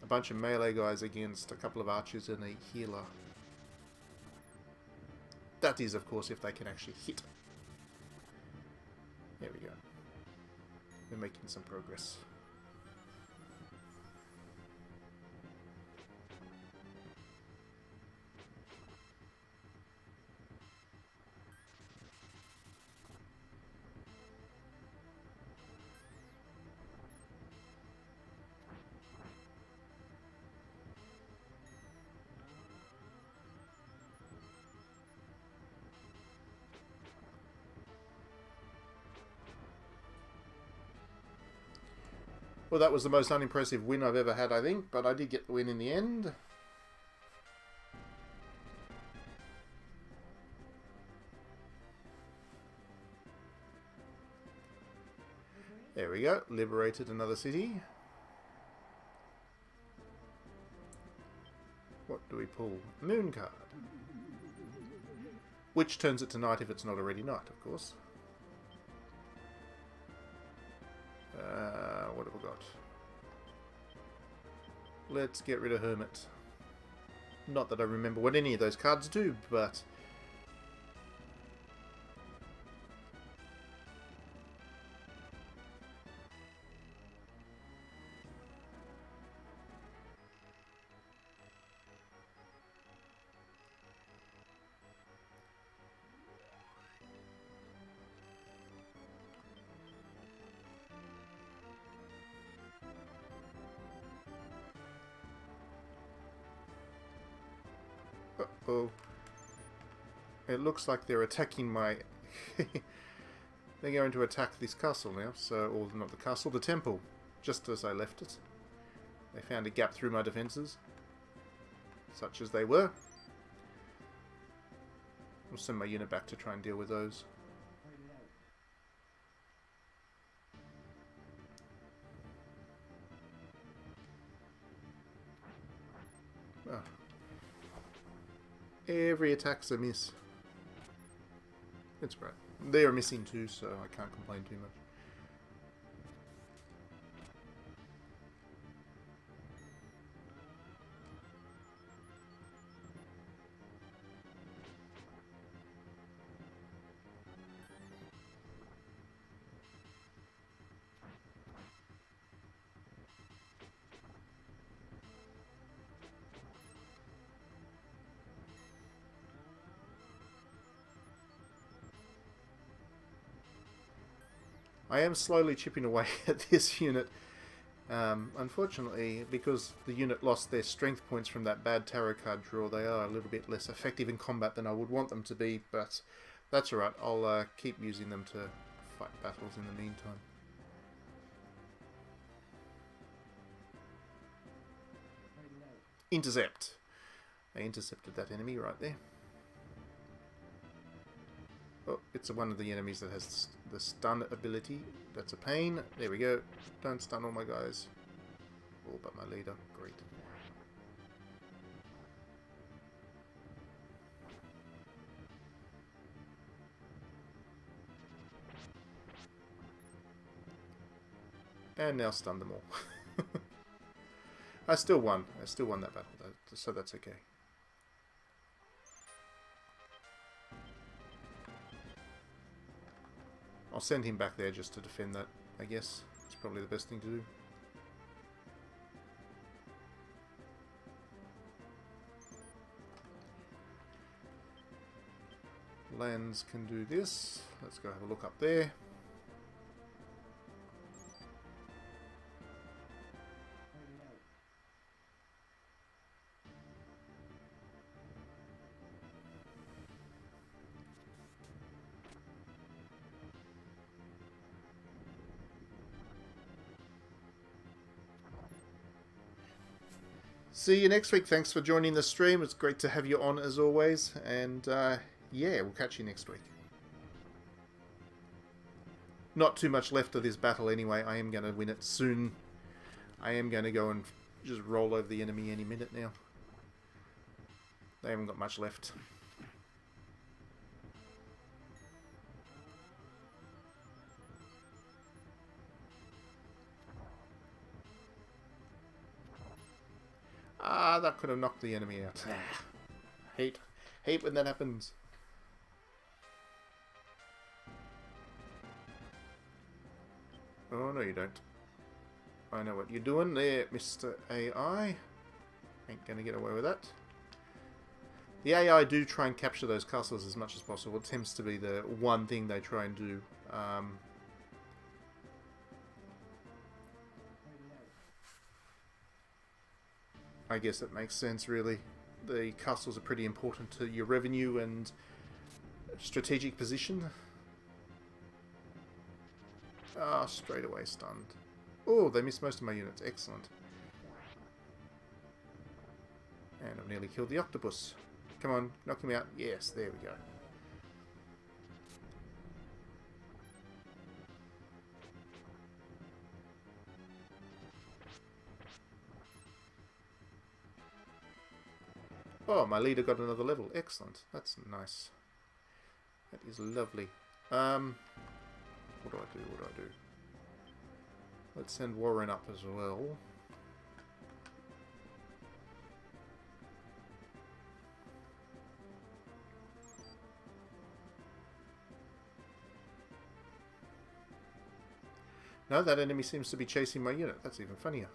A bunch of melee guys against a couple of archers and a healer. That is, of course, if they can actually hit. There we go. We're making some progress. Well, that was the most unimpressive win I've ever had, I think, but I did get the win in the end. There we go, liberated another city. What do we pull? Moon card. Which turns it to night if it's not already night, of course. What have we got? Let's get rid of Hermit. Not that I remember what any of those cards do, but... Uh-oh. It looks like they're attacking my... They're going to attack this castle now, so... Or not the castle, the temple. Just as I left it. They found a gap through my defences. Such as they were. I'll send my unit back to try and deal with those. Oh. Every attack's a miss. It's great. They're missing too, so I can't complain too much. I am slowly chipping away at this unit. Unfortunately, because the unit lost their strength points from that bad tarot card draw, they are a little bit less effective in combat than I would want them to be, but that's alright. I'll keep using them to fight battles in the meantime. Intercept. I intercepted that enemy right there. Oh, it's one of the enemies that has the stun ability. That's a pain. There we go. Don't stun all my guys. All but my leader. Great. And now stun them all. I still won. I still won that battle, though, so that's okay. I'll send him back there just to defend that, I guess. It's probably the best thing to do. Lands can do this. Let's go have a look up there. See you next week. Thanks for joining the stream. It's great to have you on as always. And yeah, we'll catch you next week. Not too much left of this battle anyway. I am going to win it soon. I am going to go and just roll over the enemy any minute now. They haven't got much left. Ah, that could have knocked the enemy out. Hate when that happens. Oh, no you don't. I know what you're doing there, Mr. AI. Ain't gonna get away with that. The AI do try and capture those castles as much as possible. It tends to be the one thing they try and do. I guess it makes sense, really. The castles are pretty important to your revenue and strategic position. Ah, straight away stunned. Oh, they missed most of my units. Excellent. And I've nearly killed the octopus. Come on, knock him out. Yes, there we go. Oh, my leader got another level. Excellent. That's nice. That is lovely. What do I do? What do I do? Let's send Warren up as well. No, that enemy seems to be chasing my unit. That's even funnier.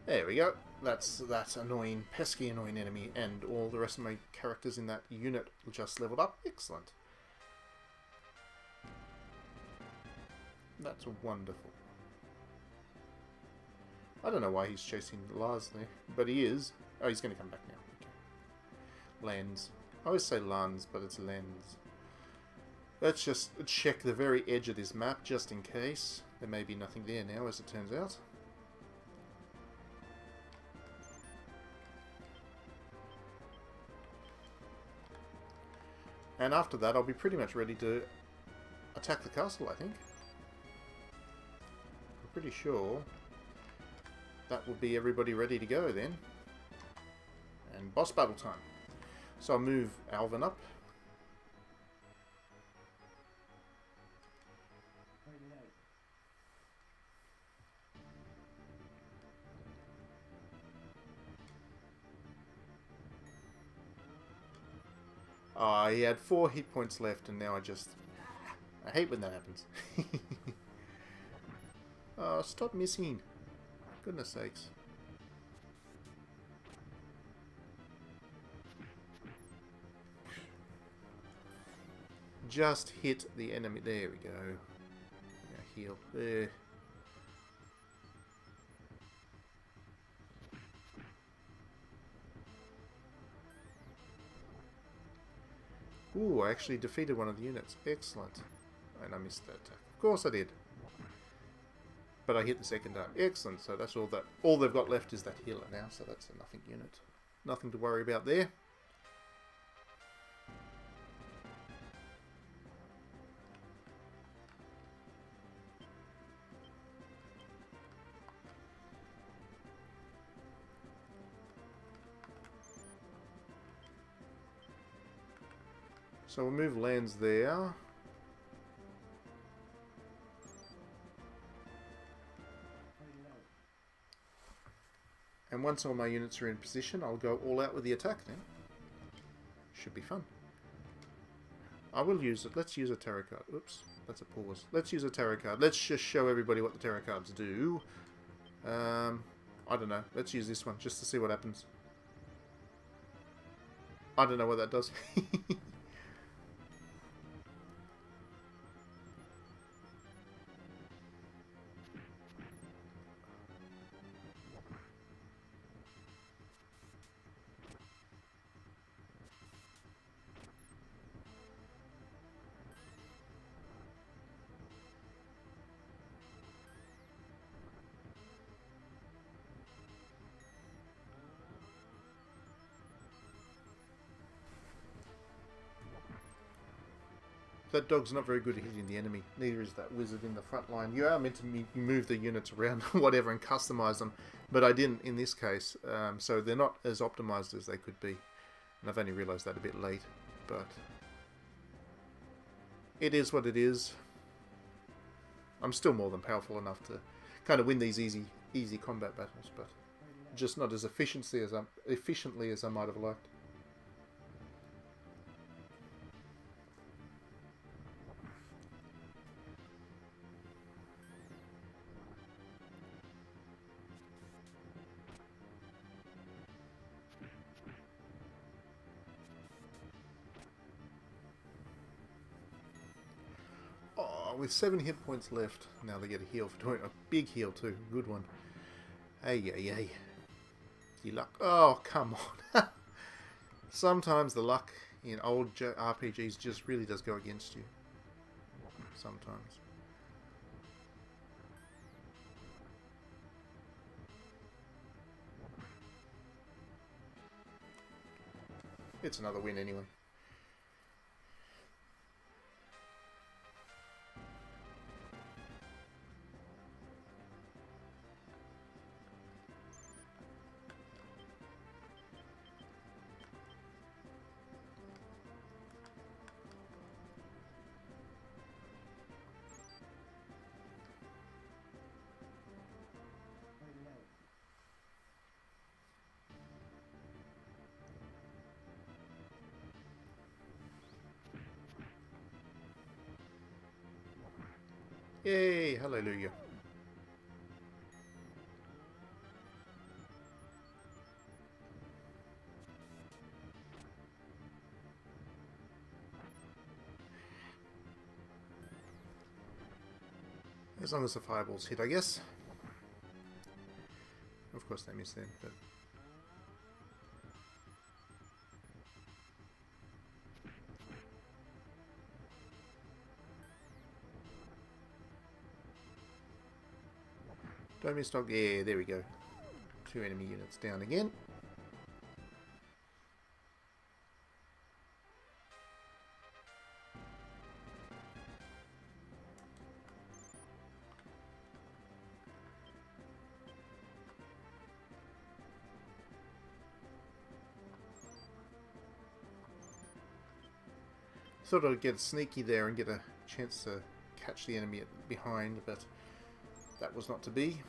There we go. That's that annoying, pesky annoying enemy, and all the rest of my characters in that unit just leveled up. Excellent. That's wonderful. I don't know why he's chasing Lars there, but he is. Oh, he's going to come back now. Okay. Lands. I always say lands, but it's lens. Let's just check the very edge of this map, just in case. There may be nothing there now, as it turns out. And after that, I'll be pretty much ready to attack the castle, I think. I'm pretty sure that will be everybody ready to go then. And boss battle time. So I'll move Alvin up. Oh, he had 4 hit points left, and now I hate when that happens. Oh, stop missing. Goodness sakes. Just hit the enemy. There we go. Now heal. There. Ooh, I actually defeated one of the units. Excellent. And I missed that attack. Of course I did. But I hit the second time. Excellent. So that's all they've got left is that healer now. So that's a nothing unit. Nothing to worry about there. So we'll move lands there. And once all my units are in position, I'll go all out with the attack then. Should be fun. I will use it. Let's use a tarot card. Oops, that's a pause. Let's use a tarot card. Let's just show everybody what the tarot cards do. I don't know. Let's use this one just to see what happens. I don't know what that does. That dog's not very good at hitting the enemy. Neither is that wizard in the front line. You are meant to move the units around, whatever, and customize them. But I didn't in this case. So they're not as optimized as they could be. And I've only realized that a bit late. But it is what it is. I'm still more than powerful enough to kind of win these easy combat battles. But just not as efficiently as I might have liked. With 7 hit points left, now they get a heal for doing a big heal too. Good one. Hey. You luck. Oh, come on. Sometimes the luck in old RPGs just really does go against you. Sometimes. It's another win anyway. Yay, hallelujah. As long as the fireballs hit, I guess. Of course they miss them, but... Don't miss dog. Yeah, there we go. 2 enemy units down again. Thought I'd get sneaky there and get a chance to catch the enemy behind, but that was not to be.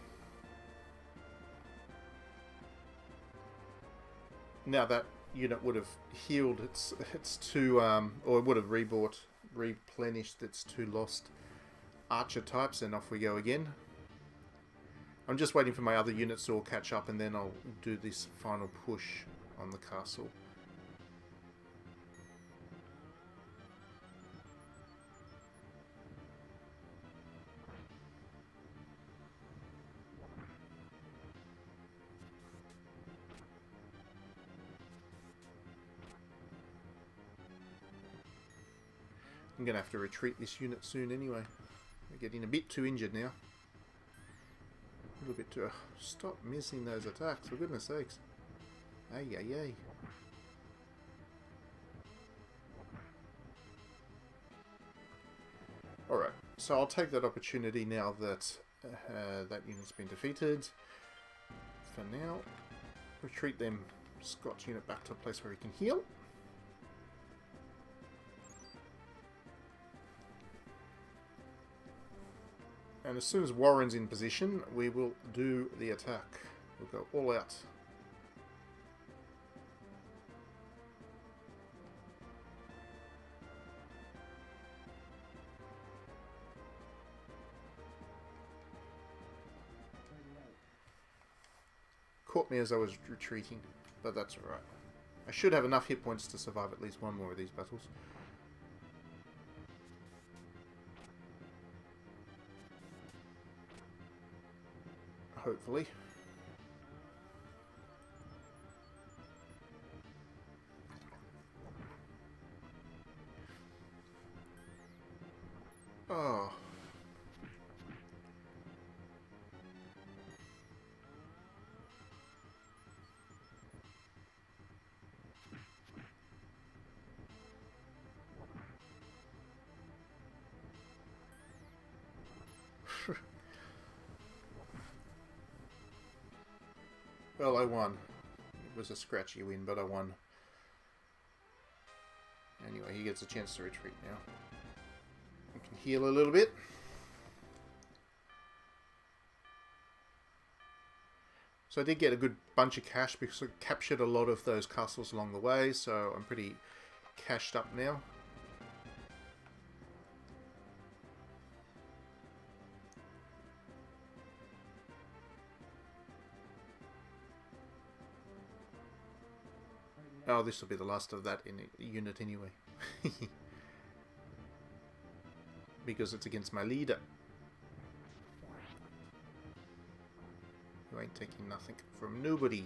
Now that unit would have healed its two, or it would have replenished its 2 lost archer types, and off we go again. I'm just waiting for my other units to all catch up, and then I'll do this final push on the castle. I'm going to have to retreat this unit soon anyway. We're getting a bit too injured now. A little bit too... Stop missing those attacks, for goodness sakes. Ay. Alright, so I'll take that opportunity now that that unit's been defeated. For now, retreat them Scott's unit back to a place where he can heal. And as soon as Warren's in position, we will do the attack. We'll go all out. Caught me as I was retreating, but that's alright. I should have enough hit points to survive at least one more of these battles. Hopefully. Oh. Well, I won. It was a scratchy win, but I won. Anyway, he gets a chance to retreat now. I can heal a little bit. So I did get a good bunch of cash because I captured a lot of those castles along the way, so I'm pretty cashed up now. Oh, this will be the last of that in a unit anyway. Because it's against my leader. Who ain't taking nothing from nobody.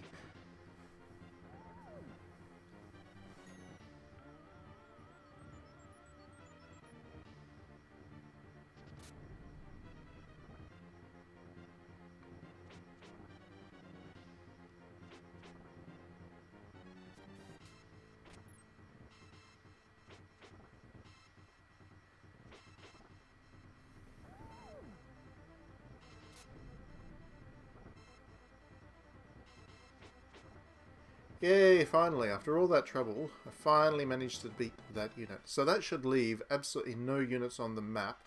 Yay, finally, after all that trouble, I finally managed to beat that unit. So that should leave absolutely no units on the map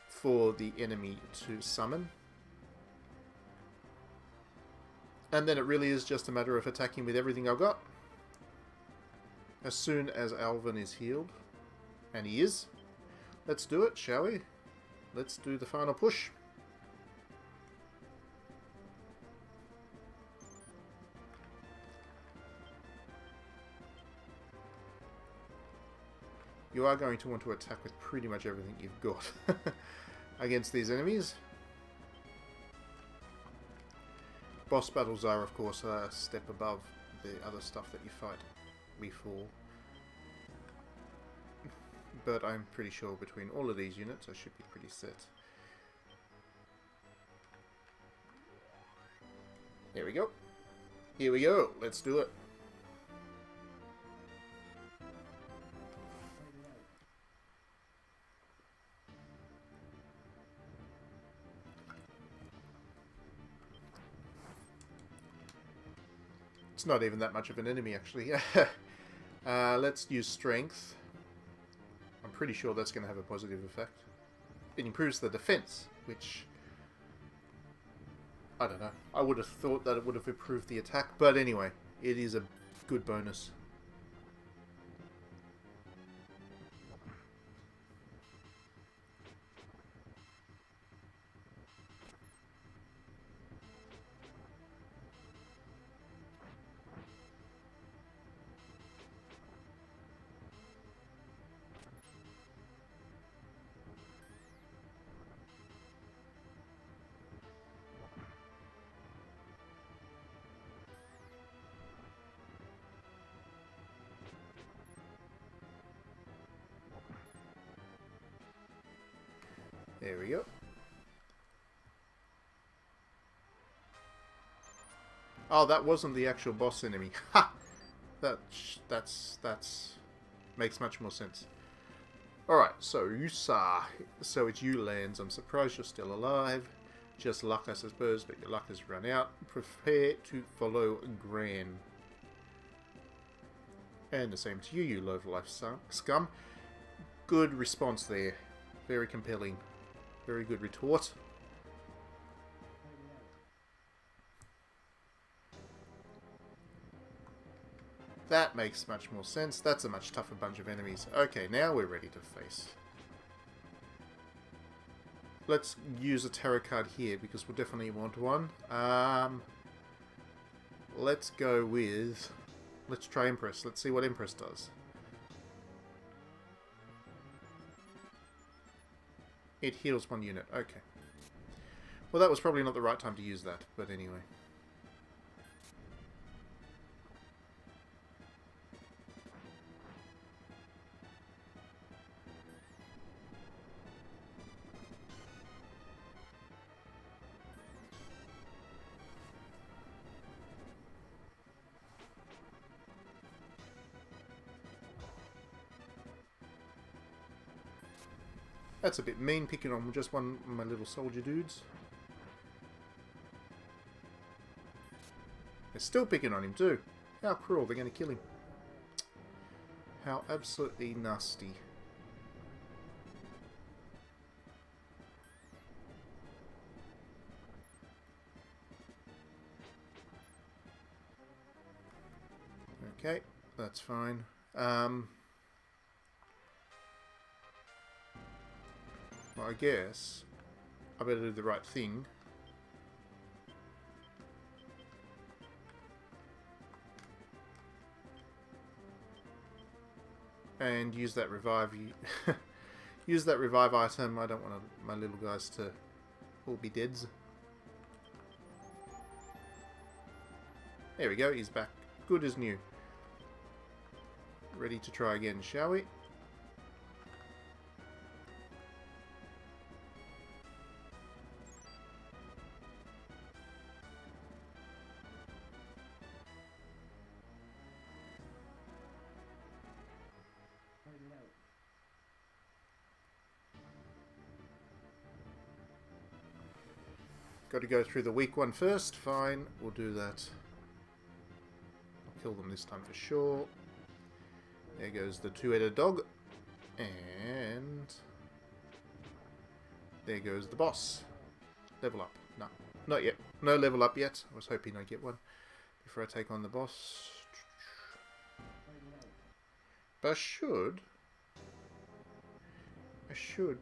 for the enemy to summon. And then it really is just a matter of attacking with everything I've got. As soon as Alvin is healed, and he is, let's do it, shall we? Let's do the final push. You are going to want to attack with pretty much everything you've got against these enemies. Boss battles are, of course, a step above the other stuff that you fight before. But I'm pretty sure between all of these units I should be pretty set. There we go. Here we go. Let's do it. It's not even that much of an enemy, actually. Let's use strength. I'm pretty sure that's going to have a positive effect. It improves the defense, which... I don't know. I would have thought that it would have improved the attack, but anyway, it is a good bonus. There we go. Oh, that wasn't the actual boss enemy. Ha! That's makes much more sense. Alright, so Yusa. So it's you, Lands. I'm surprised you're still alive. Just luck, I suppose, but your luck has run out. Prepare to follow Gran. And the same to you, you low-life scum. Good response there. Very compelling. Very good retort. That makes much more sense. That's a much tougher bunch of enemies. Okay, now we're ready to face. Let's use a tarot card here because we'll definitely want one. Let's go with... Let's try Empress. Let's see what Empress does. It heals 1 unit. Okay. Well, that was probably not the right time to use that, but anyway. That's a bit mean, picking on just one of my little soldier dudes. They're still picking on him too. How cruel, they're going to kill him. How absolutely nasty. Okay, that's fine. Well, I guess I better do the right thing. And use that revive. Use that revive item. I don't want my little guys to all be deads. There we go. He's back. Good as new. Ready to try again, shall we? Got to go through the weak one first. Fine, we'll do that. I'll kill them this time for sure. There goes the two-headed dog. And there goes the boss. Level up. No, not yet. No level up yet. I was hoping I'd get one before I take on the boss. But I should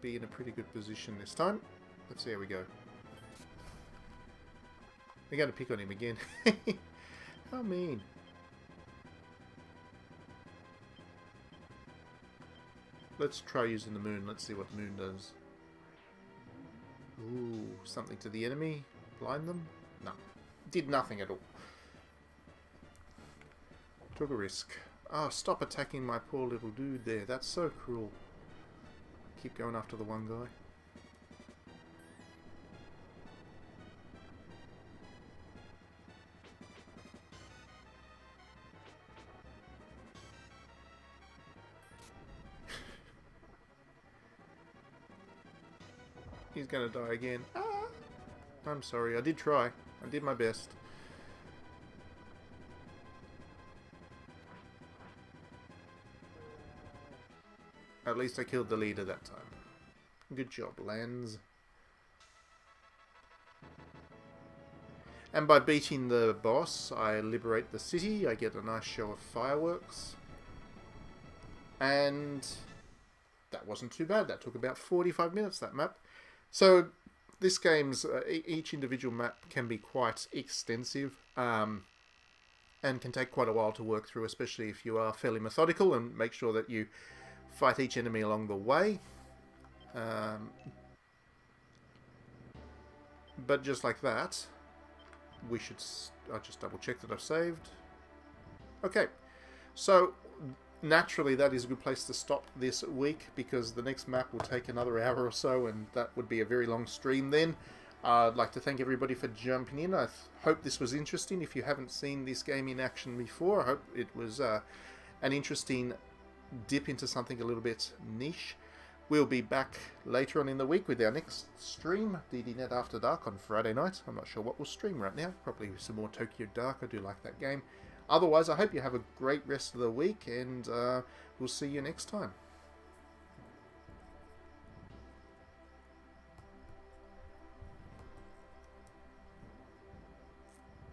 be in a pretty good position this time. Let's see how we go. They're going to pick on him again. How mean. Let's try using the moon. Let's see what the moon does. Ooh, something to the enemy. Blind them? No. Did nothing at all. Took a risk. Oh, stop attacking my poor little dude there. That's so cruel. Keep going after the one guy. He's gonna die again. Ah! I'm sorry, I did try. I did my best. At least I killed the leader that time. Good job, Lance. And by beating the boss, I liberate the city. I get a nice show of fireworks. And that wasn't too bad. That took about 45 minutes, that map. So this game's each individual map can be quite extensive and can take quite a while to work through, especially if you are fairly methodical and make sure that you fight each enemy along the way. But just like that, we should... I'll just double check that I've saved. Okay, so naturally that is a good place to stop this week because the next map will take another hour or so and that would be a very long stream then. I'd like to thank everybody for jumping in. I hope this was interesting. If you haven't seen this game in action before, I hope it was an interesting dip into something a little bit niche. We'll be back later on in the week with our next stream, DDNet After Dark on Friday night. I'm not sure what we'll stream right now. Probably some more Tokyo Dark. I do like that game. Otherwise, I hope you have a great rest of the week, and we'll see you next time.